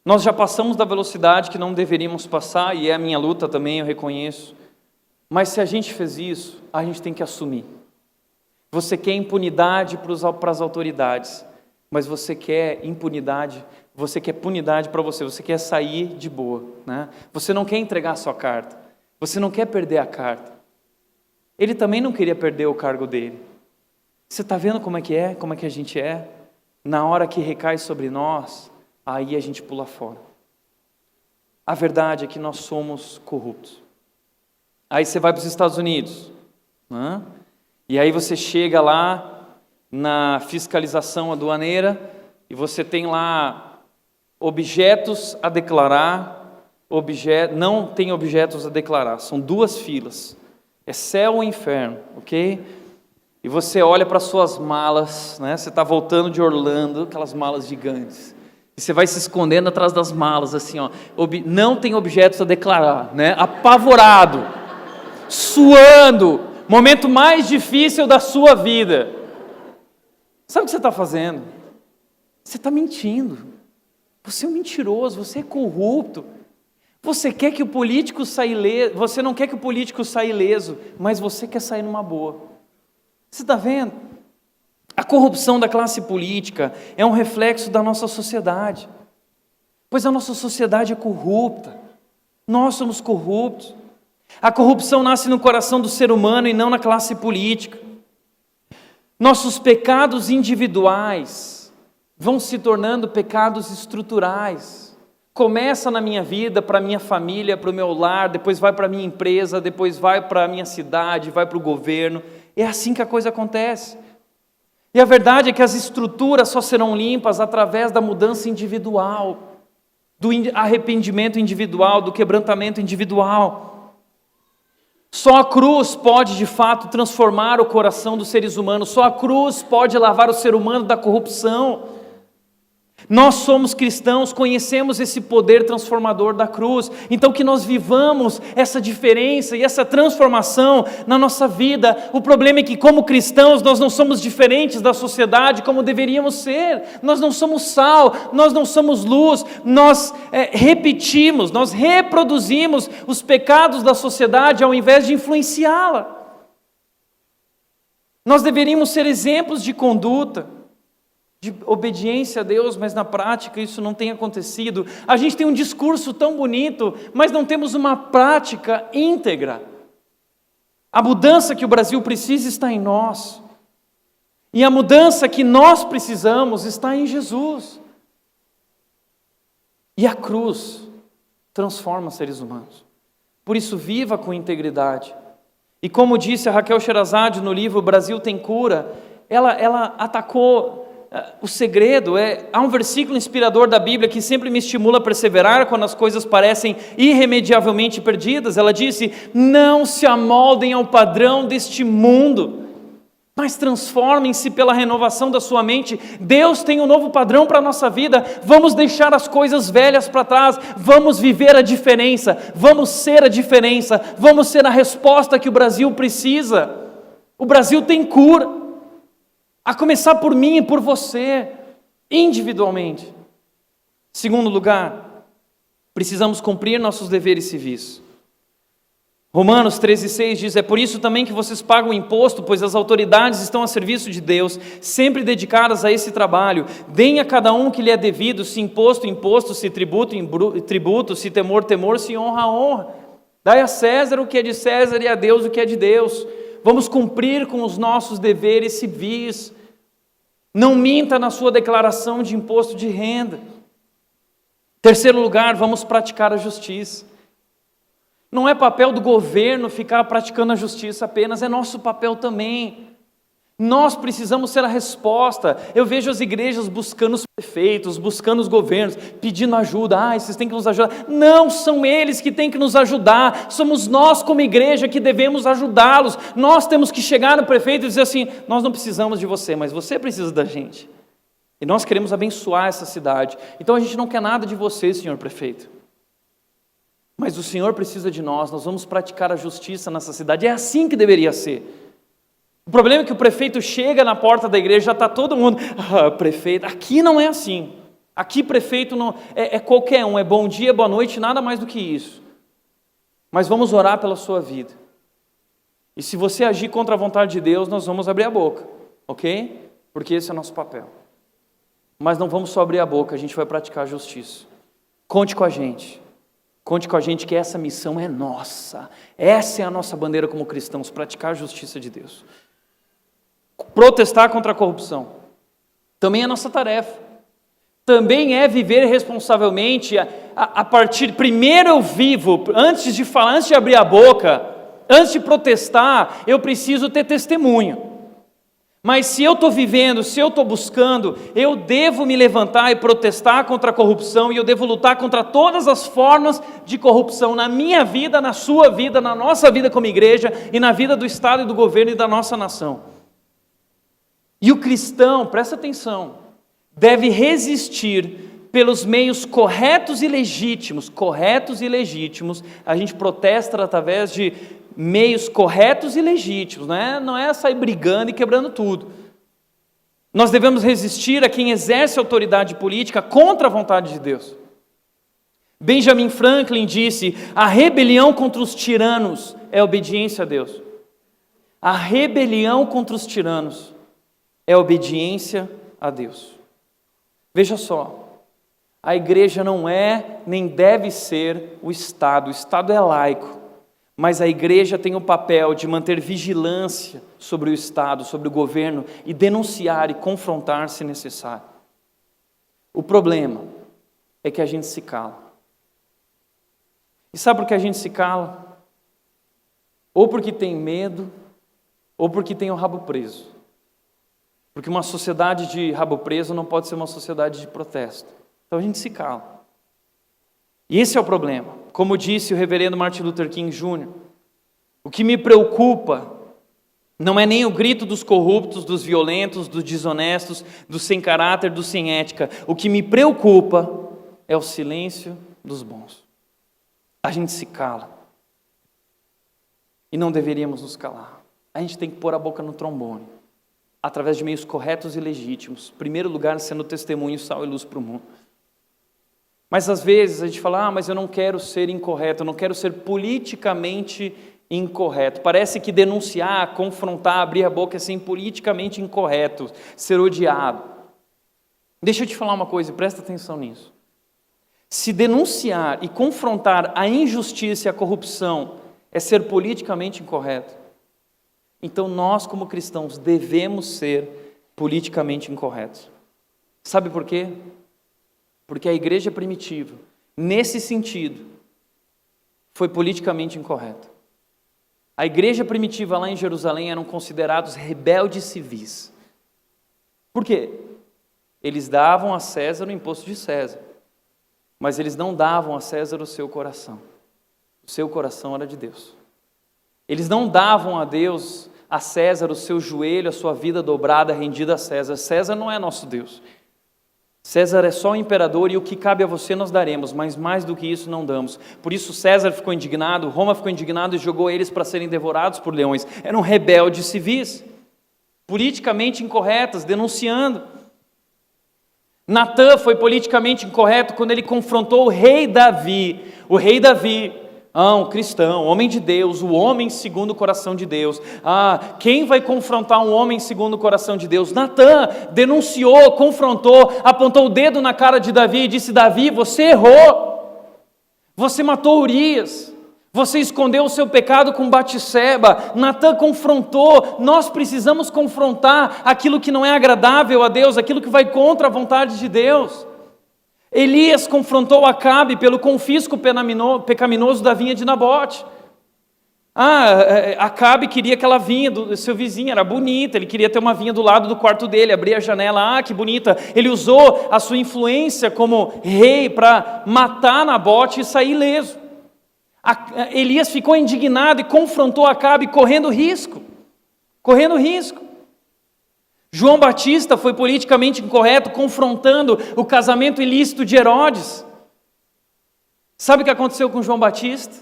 Nós já passamos da velocidade que não deveríamos passar, e é a minha luta também, eu reconheço. Mas se a gente fez isso, a gente tem que assumir. Você quer impunidade para as autoridades, mas você quer impunidade, você quer punidade para você, você quer sair de boa, né? Você não quer entregar a sua carta, você não quer perder a carta. Ele também não queria perder o cargo dele. Você está vendo como é que a gente é? Na hora que recai sobre nós, aí a gente pula fora. A verdade é que nós somos corruptos. Aí você vai para os Estados Unidos, né? E aí você chega lá na fiscalização aduaneira e você tem lá objetos a declarar, não tem objetos a declarar, são 2 filas, é céu ou inferno, ok? E você olha para suas malas, né? Você está voltando de Orlando, aquelas malas gigantes, e você vai se escondendo atrás das malas, assim, não tem objetos a declarar, né? Apavorado, suando, momento mais difícil da sua vida. Sabe o que você está fazendo? Você está mentindo. Você é um mentiroso, você é corrupto. Você quer que o político saia ileso, você não quer que o político saia ileso, mas você quer sair numa boa. Você está vendo? A corrupção da classe política é um reflexo da nossa sociedade. Pois a nossa sociedade é corrupta. Nós somos corruptos. A corrupção nasce no coração do ser humano e não na classe política. Nossos pecados individuais vão se tornando pecados estruturais. Começa na minha vida, para a minha família, para o meu lar, depois vai para a minha empresa, depois vai para a minha cidade, vai para o governo. É assim que a coisa acontece. E a verdade é que as estruturas só serão limpas através da mudança individual, do arrependimento individual, do quebrantamento individual. Só a cruz pode, de fato, transformar o coração dos seres humanos. Só a cruz pode lavar o ser humano da corrupção. Nós somos cristãos, conhecemos esse poder transformador da cruz. Então que nós vivamos essa diferença e essa transformação na nossa vida. O problema é que, como cristãos, nós não somos diferentes da sociedade como deveríamos ser. Nós não somos sal, nós não somos luz. Nós repetimos, nós reproduzimos os pecados da sociedade ao invés de influenciá-la. Nós deveríamos ser exemplos de conduta, de obediência a Deus, mas na prática isso não tem acontecido. A gente tem um discurso tão bonito, mas não temos uma prática íntegra. A mudança que o Brasil precisa está em nós. E a mudança que nós precisamos está em Jesus. E a cruz transforma seres humanos. Por isso, viva com integridade. E como disse a Raquel Sherazade no livro O Brasil Tem Cura, ela atacou o segredo. Há um versículo inspirador da Bíblia que sempre me estimula a perseverar quando as coisas parecem irremediavelmente perdidas. Ela disse: não se amoldem ao padrão deste mundo, mas transformem-se pela renovação da sua mente. Deus tem um novo padrão para a nossa vida. Vamos deixar as coisas velhas para trás, vamos viver a diferença, vamos ser a diferença, vamos ser a resposta que o Brasil precisa. O Brasil tem cura, a começar por mim e por você, individualmente. Segundo lugar, precisamos cumprir nossos deveres civis. Romanos 13,6 diz: é por isso também que vocês pagam imposto, pois as autoridades estão a serviço de Deus, sempre dedicadas a esse trabalho. Deem a cada um que lhe é devido, se imposto, imposto, se tributo, tributo, se temor, temor, se honra, honra. Dai a César o que é de César e a Deus o que é de Deus. Vamos cumprir com os nossos deveres civis. Não minta na sua declaração de imposto de renda. Terceiro lugar, vamos praticar a justiça. Não é papel do governo ficar praticando a justiça apenas, é nosso papel também. Nós precisamos ser a resposta. Eu vejo as igrejas buscando os prefeitos, buscando os governos, pedindo ajuda. Vocês têm que nos ajudar. Não, são eles que têm que nos ajudar. Somos nós como igreja que devemos ajudá-los. Nós temos que chegar no prefeito e dizer assim: nós não precisamos de você, mas você precisa da gente. E nós queremos abençoar essa cidade. Então a gente não quer nada de você, senhor prefeito. Mas o Senhor precisa de nós vamos praticar a justiça nessa cidade. É assim que deveria ser. O problema é que o prefeito chega na porta da igreja, já está todo mundo: prefeito. Aqui não é assim. Aqui prefeito não é qualquer um, é bom dia, boa noite, nada mais do que isso. Mas vamos orar pela sua vida. E se você agir contra a vontade de Deus, nós vamos abrir a boca, ok? Porque esse é o nosso papel. Mas não vamos só abrir a boca, a gente vai praticar a justiça. Conte com a gente. Conte com a gente que essa missão é nossa. Essa é a nossa bandeira como cristãos, praticar a justiça de Deus. Protestar contra a corrupção também é nossa tarefa. Também é viver responsavelmente a partir... Primeiro eu vivo, antes de falar, antes de abrir a boca, antes de protestar, eu preciso ter testemunho. Mas se eu estou vivendo, se eu estou buscando, eu devo me levantar e protestar contra a corrupção, e eu devo lutar contra todas as formas de corrupção na minha vida, na sua vida, na nossa vida como igreja, e na vida do Estado e do governo e da nossa nação. E o cristão, presta atenção, deve resistir pelos meios corretos e legítimos. Corretos e legítimos, a gente protesta através de meios corretos e legítimos, não é sair brigando e quebrando tudo. Nós devemos resistir a quem exerce autoridade política contra a vontade de Deus. Benjamin Franklin disse: a rebelião contra os tiranos é obediência a Deus. A rebelião contra os tiranos é obediência a Deus. Veja só, a igreja não é nem deve ser o Estado é laico. Mas a igreja tem o papel de manter vigilância sobre o Estado, sobre o governo, e denunciar e confrontar se necessário. O problema é que a gente se cala. E sabe por que a gente se cala? Ou porque tem medo, ou porque tem o rabo preso. Porque uma sociedade de rabo preso não pode ser uma sociedade de protesto. Então a gente se cala. E esse é o problema. Como disse o reverendo Martin Luther King Jr., o que me preocupa não é nem o grito dos corruptos, dos violentos, dos desonestos, dos sem caráter, dos sem ética. O que me preocupa é o silêncio dos bons. A gente se cala. E não deveríamos nos calar. A gente tem que pôr a boca no trombone, através de meios corretos e legítimos. Em primeiro lugar, sendo testemunho, sal e luz para o mundo. Mas às vezes a gente fala: mas eu não quero ser incorreto, eu não quero ser politicamente incorreto. Parece que denunciar, confrontar, abrir a boca é ser politicamente incorreto, ser odiado. Deixa eu te falar uma coisa, presta atenção nisso. Se denunciar e confrontar a injustiça e a corrupção é ser politicamente incorreto, então nós como cristãos devemos ser politicamente incorretos. Sabe por quê? Porque a igreja primitiva, nesse sentido, foi politicamente incorreta. A igreja primitiva lá em Jerusalém eram considerados rebeldes civis. Por quê? Eles davam a César o imposto de César, mas eles não davam a César o seu coração. O seu coração era de Deus. Eles não davam a César, o seu joelho, a sua vida dobrada, rendida a César. César não é nosso Deus. César é só o imperador e o que cabe a você nós daremos, mas mais do que isso não damos. Por isso César ficou indignado, Roma ficou indignado e jogou eles para serem devorados por leões. Eram rebeldes civis, politicamente incorretas, denunciando. Natã foi politicamente incorreto quando ele confrontou o rei Davi. O rei Davi, um cristão, homem de Deus, o homem segundo o coração de Deus. Quem vai confrontar um homem segundo o coração de Deus? Natã denunciou, confrontou, apontou o dedo na cara de Davi e disse: Davi, você errou, você matou Urias, você escondeu o seu pecado com Batseba. Natã confrontou. Nós precisamos confrontar aquilo que não é agradável a Deus, aquilo que vai contra a vontade de Deus. Elias confrontou Acabe pelo confisco pecaminoso da vinha de Nabote. Acabe queria aquela vinha do seu vizinho, era bonita, ele queria ter uma vinha do lado do quarto dele, abria a janela, que bonita. Ele usou a sua influência como rei para matar Nabote e sair ileso. Elias ficou indignado e confrontou Acabe, correndo risco. João Batista foi politicamente incorreto, confrontando o casamento ilícito de Herodes. Sabe o que aconteceu com João Batista?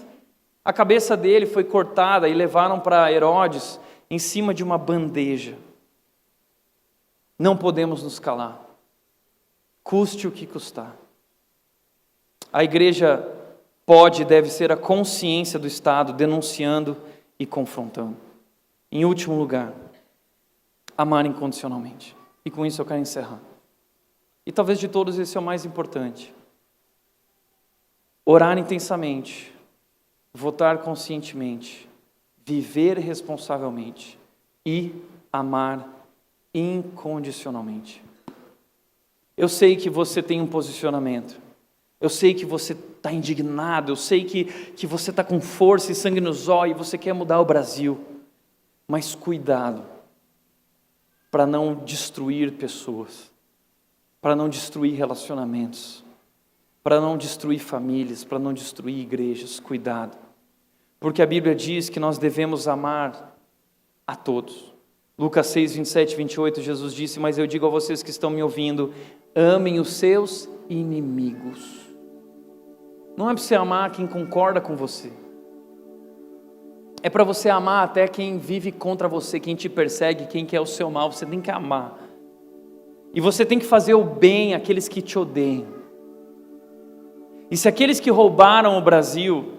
A cabeça dele foi cortada e levaram para Herodes em cima de uma bandeja. Não podemos nos calar, custe o que custar. A igreja pode e deve ser a consciência do Estado, denunciando e confrontando. Em último lugar, amar incondicionalmente. E com isso eu quero encerrar. E talvez de todos esse é o mais importante. Orar intensamente, votar conscientemente, viver responsavelmente e amar incondicionalmente. Eu sei que você tem um posicionamento. Eu sei que você está indignado. Eu sei que você está com força e sangue nos olhos e você quer mudar o Brasil. Mas cuidado para não destruir pessoas, para não destruir relacionamentos, para não destruir famílias, para não destruir igrejas. Cuidado, porque a Bíblia diz que nós devemos amar a todos. Lucas 6, 27 e 28, Jesus disse: mas eu digo a vocês que estão me ouvindo, amem os seus inimigos. Não é para você amar quem concorda com você, é para você amar até quem vive contra você, quem te persegue, quem quer o seu mal. Você tem que amar. E você tem que fazer o bem àqueles que te odeiam. E se aqueles que roubaram o Brasil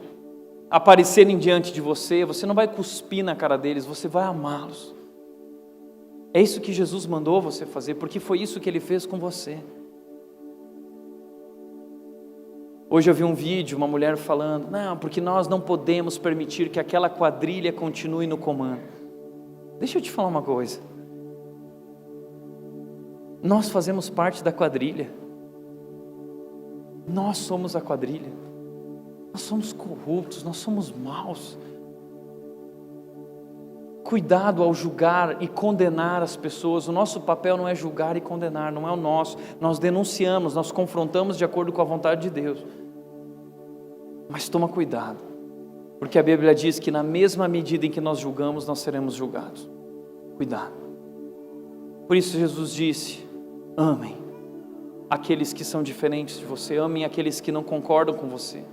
aparecerem diante de você, você não vai cuspir na cara deles, você vai amá-los. É isso que Jesus mandou você fazer, porque foi isso que Ele fez com você. Hoje eu vi um vídeo, uma mulher falando: não, porque nós não podemos permitir que aquela quadrilha continue no comando. Deixa eu te falar uma coisa. Nós fazemos parte da quadrilha. Nós somos a quadrilha. Nós somos corruptos, nós somos maus. Cuidado ao julgar e condenar as pessoas. O nosso papel não é julgar e condenar, não é o nosso. Nós denunciamos, nós confrontamos de acordo com a vontade de Deus. Mas toma cuidado, porque a Bíblia diz que na mesma medida em que nós julgamos, nós seremos julgados. Cuidado. Por isso Jesus disse: amem aqueles que são diferentes de você, amem aqueles que não concordam com você.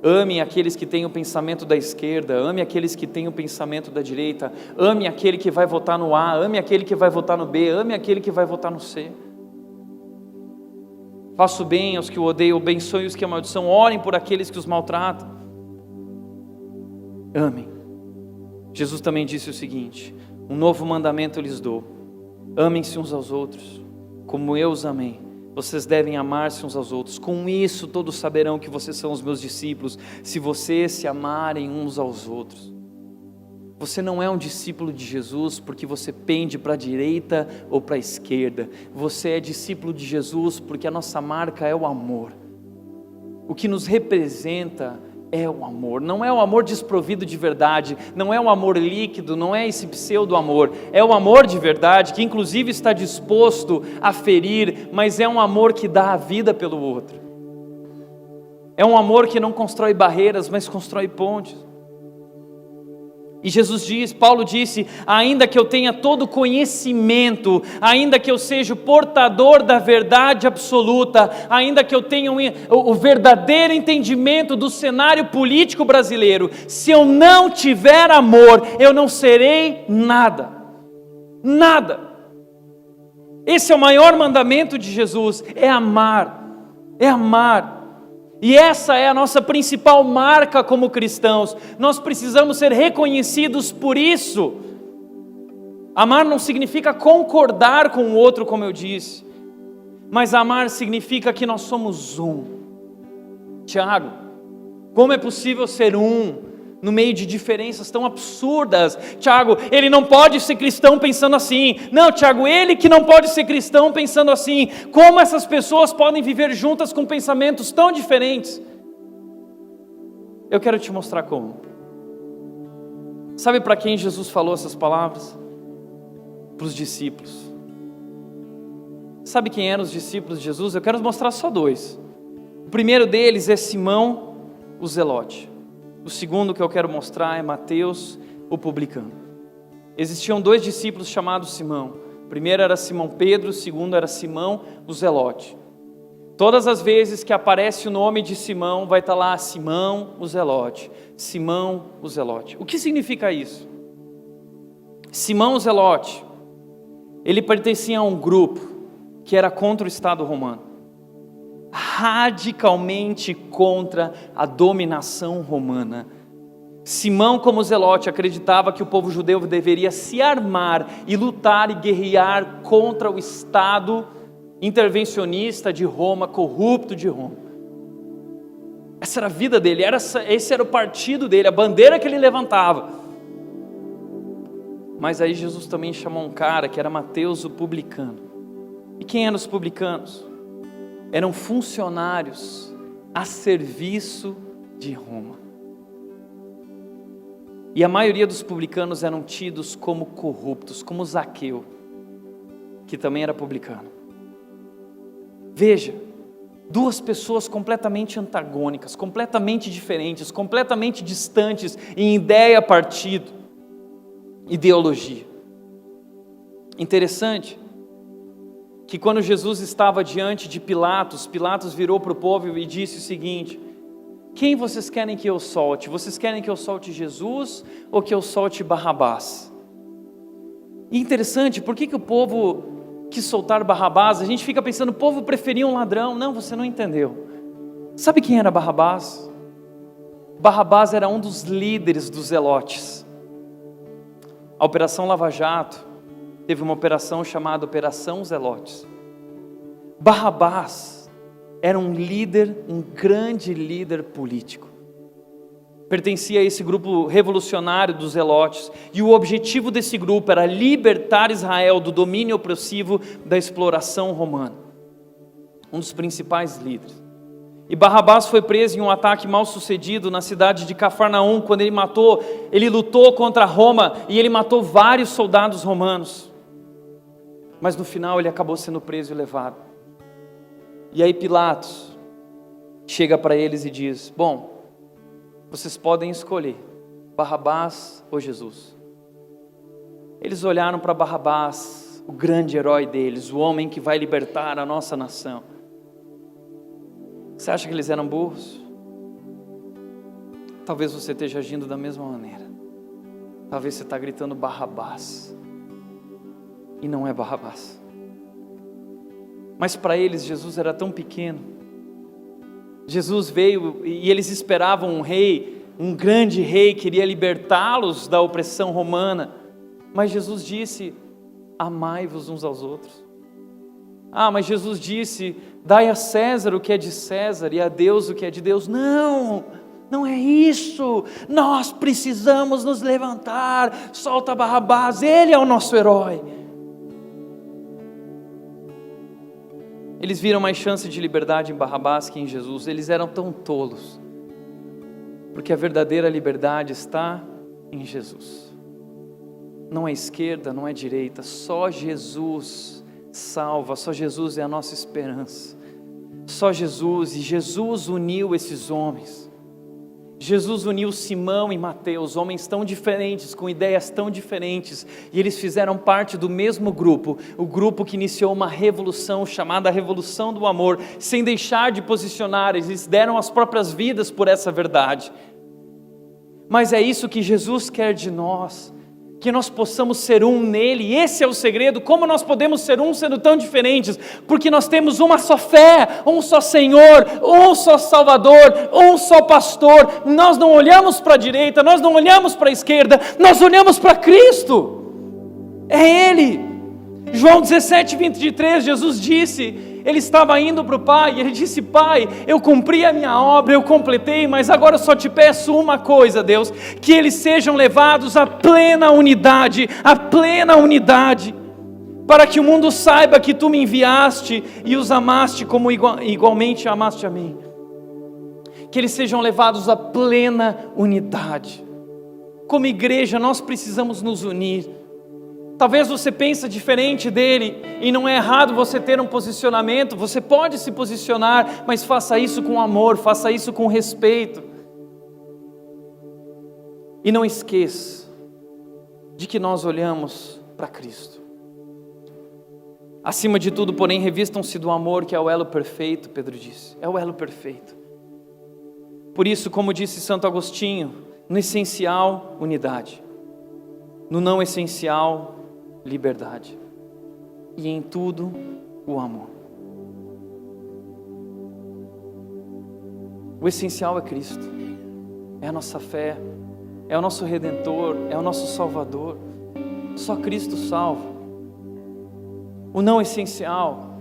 Ame aqueles que têm o pensamento da esquerda, ame aqueles que têm o pensamento da direita, ame aquele que vai votar no A, ame aquele que vai votar no B, ame aquele que vai votar no C. Faça o bem aos que o odeiam, abençoe os que amaldiçoam, orem por aqueles que os maltratam. Amem. Jesus também disse o seguinte: um novo mandamento eu lhes dou, amem-se uns aos outros, como eu os amei. Vocês devem amar-se uns aos outros. Com isso todos saberão que vocês são os meus discípulos, se vocês se amarem uns aos outros. Você não é um discípulo de Jesus porque você pende para a direita ou para a esquerda. Você é discípulo de Jesus porque a nossa marca é o amor. O que nos representa é o amor. Não é o amor desprovido de verdade, não é o amor líquido, não é esse pseudo-amor. É o amor de verdade, que inclusive está disposto a ferir, mas é um amor que dá a vida pelo outro. É um amor que não constrói barreiras, mas constrói pontes. E Jesus diz, Paulo disse, ainda que eu tenha todo conhecimento, ainda que eu seja o portador da verdade absoluta, ainda que eu tenha o verdadeiro entendimento do cenário político brasileiro, se eu não tiver amor, eu não serei nada. Nada. Esse é o maior mandamento de Jesus, é amar. É amar. E essa é a nossa principal marca como cristãos. Nós precisamos ser reconhecidos por isso. Amar não significa concordar com o outro, como eu disse, mas amar significa que nós somos um. Tiago, como é possível ser um no meio de diferenças tão absurdas? Tiago, ele não pode ser cristão pensando assim. Não, Tiago, ele que não pode ser cristão pensando assim. Como essas pessoas podem viver juntas com pensamentos tão diferentes? Eu quero te mostrar como. Sabe para quem Jesus falou essas palavras? Para os discípulos. Sabe quem eram os discípulos de Jesus? Eu quero mostrar só dois. O primeiro deles é Simão, o Zelote. O segundo que eu quero mostrar é Mateus, o publicano. Existiam dois discípulos chamados Simão. O primeiro era Simão Pedro, o segundo era Simão, o Zelote. Todas as vezes que aparece o nome de Simão, vai estar lá Simão, o Zelote. Simão, o Zelote. O que significa isso? Simão, o Zelote, ele pertencia a um grupo que era contra o Estado romano. Radicalmente contra a dominação romana. Simão, como Zelote, acreditava que o povo judeu deveria se armar e lutar e guerrear contra o Estado intervencionista de Roma, corrupto de Roma. Essa era a vida dele, esse era o partido dele, a bandeira que ele levantava. Mas aí Jesus também chamou um cara que era Mateus, o publicano. E quem eram os publicanos? Eram funcionários a serviço de Roma. E a maioria dos publicanos eram tidos como corruptos, como Zaqueu, que também era publicano. Veja, duas pessoas completamente antagônicas, completamente diferentes, completamente distantes em ideia, partido, ideologia. Interessante que quando Jesus estava diante de Pilatos, Pilatos virou para o povo e disse o seguinte: quem vocês querem que eu solte? Vocês querem que eu solte Jesus ou que eu solte Barrabás? E interessante, por que o povo quis soltar Barrabás? A gente fica pensando, o povo preferia um ladrão. Não, você não entendeu. Sabe quem era Barrabás? Barrabás era um dos líderes dos zelotes. A Operação Lava Jato teve uma operação chamada Operação Zelotes. Barrabás era um líder, um grande líder político. Pertencia a esse grupo revolucionário dos zelotes. E o objetivo desse grupo era libertar Israel do domínio opressivo da exploração romana. Um dos principais líderes. E Barrabás foi preso em um ataque mal sucedido na cidade de Cafarnaum, quando ele lutou contra Roma e ele matou vários soldados romanos. Mas no final ele acabou sendo preso e levado. E aí Pilatos chega para eles e diz: bom, vocês podem escolher Barrabás ou Jesus. Eles olharam para Barrabás, o grande herói deles, o homem que vai libertar a nossa nação. Você acha que eles eram burros? Talvez você esteja agindo da mesma maneira. Talvez você está gritando Barrabás e não é Barrabás. Mas para eles Jesus era tão pequeno. Jesus veio e eles esperavam um rei, um grande rei que iria libertá-los da opressão romana. Mas Jesus disse: amai-vos uns aos outros. Mas Jesus disse: dai a César o que é de César e a Deus o que é de Deus. Não, Não é isso. Nós precisamos nos levantar. Solta Barrabás, ele é o nosso herói. Eles viram mais chance de liberdade em Barrabás que em Jesus. Eles eram tão tolos, porque a verdadeira liberdade está em Jesus. Não é esquerda, não é direita, só Jesus salva, só Jesus é a nossa esperança. Só Jesus, e Jesus uniu esses homens. Jesus uniu Simão e Mateus, homens tão diferentes, com ideias tão diferentes, e eles fizeram parte do mesmo grupo, o grupo que iniciou uma revolução chamada Revolução do Amor, sem deixar de posicionar, eles deram as próprias vidas por essa verdade. Mas é isso que Jesus quer de nós, que nós possamos ser um nele. Esse é o segredo. Como nós podemos ser um sendo tão diferentes? Porque nós temos uma só fé, um só Senhor, um só Salvador, um só pastor. Nós não olhamos para a direita, nós não olhamos para a esquerda, nós olhamos para Cristo. É Ele. João 17:23, Jesus disse, ele estava indo para o Pai, e ele disse: Pai, eu cumpri a minha obra, eu completei, mas agora eu só te peço uma coisa, Deus, que eles sejam levados à plena unidade, para que o mundo saiba que tu me enviaste e os amaste como igualmente amaste a mim. Que eles sejam levados à plena unidade. Como igreja nós precisamos nos unir. Talvez você pense diferente dele, e não é errado você ter um posicionamento, você pode se posicionar, mas faça isso com amor, faça isso com respeito. E não esqueça de que nós olhamos para Cristo. Acima de tudo, porém, revistam-se do amor, que é o elo perfeito, Pedro disse, é o elo perfeito. Por isso, como disse Santo Agostinho, no essencial, unidade, no não essencial, liberdade, e em tudo o amor. O essencial é Cristo, é a nossa fé, é o nosso Redentor, é o nosso Salvador. Só Cristo salva. O não essencial,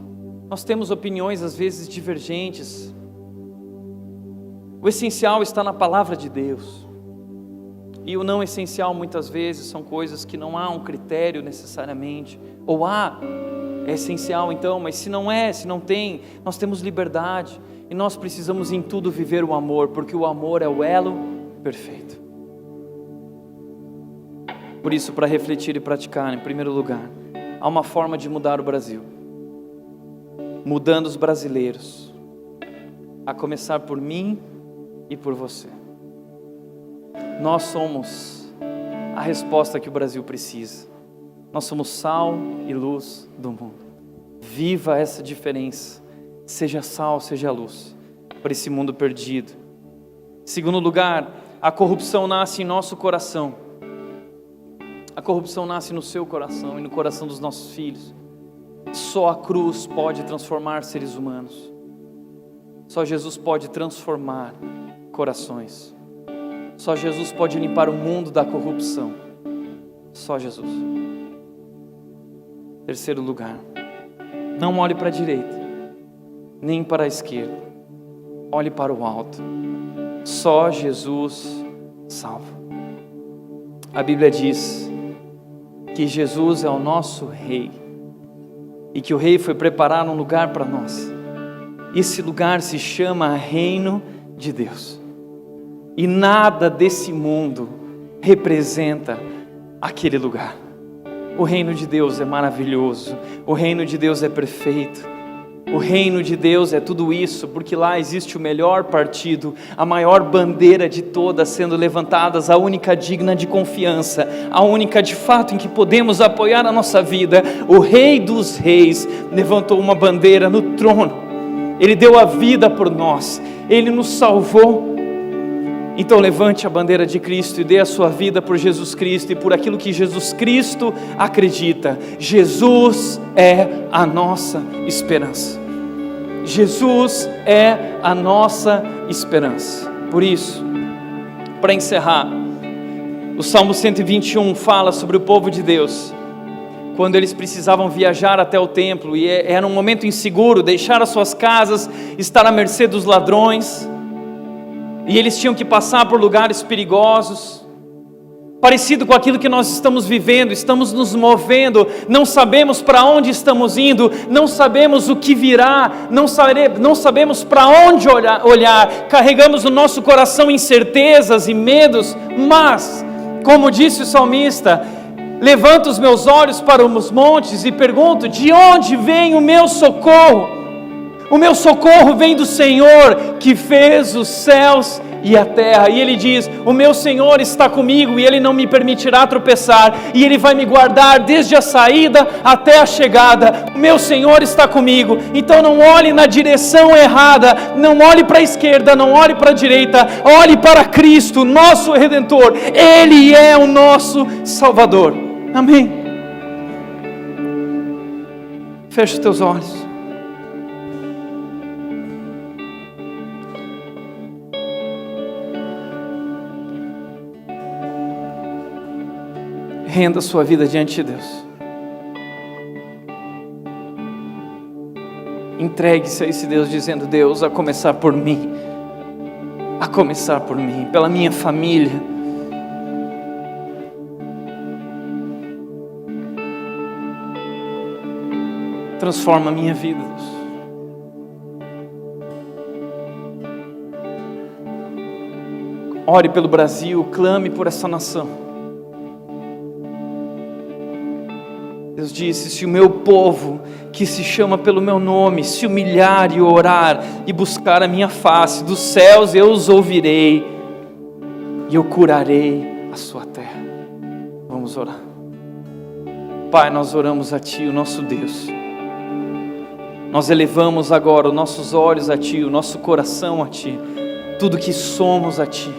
nós temos opiniões às vezes divergentes. O essencial está na palavra de Deus. E o não essencial muitas vezes são coisas que não há um critério necessariamente, ou é essencial então, mas se não é, se não tem, nós temos liberdade, e nós precisamos em tudo viver o amor, porque o amor é o elo perfeito. Por isso, para refletir e praticar, em primeiro lugar, há uma forma de mudar o Brasil, mudando os brasileiros, a começar por mim e por você. Nós somos a resposta que o Brasil precisa. Nós somos sal e luz do mundo. Viva essa diferença. Seja sal, seja luz para esse mundo perdido. Segundo lugar, a corrupção nasce em nosso coração. A corrupção nasce no seu coração e no coração dos nossos filhos. Só a cruz pode transformar seres humanos. Só Jesus pode transformar corações. Só Jesus pode limpar o mundo da corrupção. Só Jesus. Terceiro lugar, não olhe para a direita, nem para a esquerda. Olhe para o alto. Só Jesus salva. A Bíblia diz que Jesus é o nosso Rei, e que o Rei foi preparar um lugar para nós. Esse lugar se chama Reino de Deus. E nada desse mundo representa aquele lugar. O reino de Deus é maravilhoso. O reino de Deus é perfeito. O reino de Deus é tudo isso, porque lá existe o melhor partido, a maior bandeira de todas sendo levantadas, a única digna de confiança, a única de fato em que podemos apoiar a nossa vida. O Rei dos Reis levantou uma bandeira no trono. Ele deu a vida por nós. Ele nos salvou. Então levante a bandeira de Cristo e dê a sua vida por Jesus Cristo e por aquilo que Jesus Cristo acredita. Jesus é a nossa esperança. Jesus é a nossa esperança. Por isso, para encerrar, o Salmo 121 fala sobre o povo de Deus, quando eles precisavam viajar até o templo, e era um momento inseguro, deixar as suas casas, estar à mercê dos ladrões. e eles tinham que passar por lugares perigosos, parecido com aquilo que nós estamos vivendo, estamos nos movendo, não sabemos para onde estamos indo, não sabemos o que virá, não sabemos para onde olhar, carregamos no nosso coração incertezas e medos, mas, como disse o salmista, levanto os meus olhos para os montes e pergunto: de onde vem o meu socorro? O meu socorro vem do Senhor, que fez os céus e a terra. E ele diz: o meu Senhor está comigo, e Ele não me permitirá tropeçar, e Ele vai me guardar desde a saída até a chegada. O meu Senhor está comigo. Então não olhe na direção errada, não olhe para a esquerda, não olhe para a direita, olhe para Cristo, nosso Redentor. Ele é o nosso Salvador. Amém. Feche os teus olhos. Renda sua vida diante de Deus. Entregue-se a esse Deus dizendo: Deus, a começar por mim, pela minha família. Transforma a minha vida, Deus. Ore pelo Brasil, clame por essa nação. Deus disse: se o meu povo, que se chama pelo meu nome, se humilhar e orar e buscar a minha face, dos céus eu os ouvirei e eu curarei a sua terra. Vamos orar. Pai, nós oramos a Ti, o nosso Deus. Nós elevamos agora os nossos olhos a Ti, o nosso coração a Ti, tudo que somos a Ti.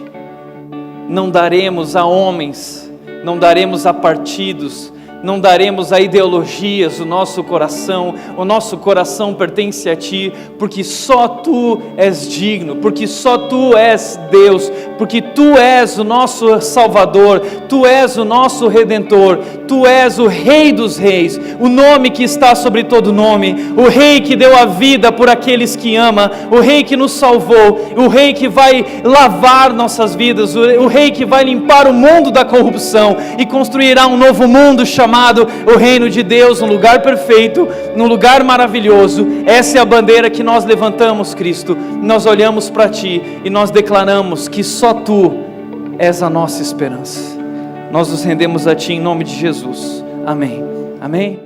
Não daremos a homens, não daremos a partidos, não daremos a ideologias o nosso coração pertence a Ti, porque só Tu és digno, porque só Tu és Deus, porque Tu és o nosso Salvador, Tu és o nosso Redentor, Tu és o Rei dos Reis, o nome que está sobre todo nome, o Rei que deu a vida por aqueles que ama, o Rei que nos salvou, o Rei que vai lavar nossas vidas, o Rei que vai limpar o mundo da corrupção e construirá um novo mundo chamado o reino de Deus, um lugar perfeito, num lugar maravilhoso. Essa é a bandeira que nós levantamos, Cristo. Nós olhamos para Ti e nós declaramos que só Tu és a nossa esperança. Nós nos rendemos a Ti em nome de Jesus. Amém. Amém.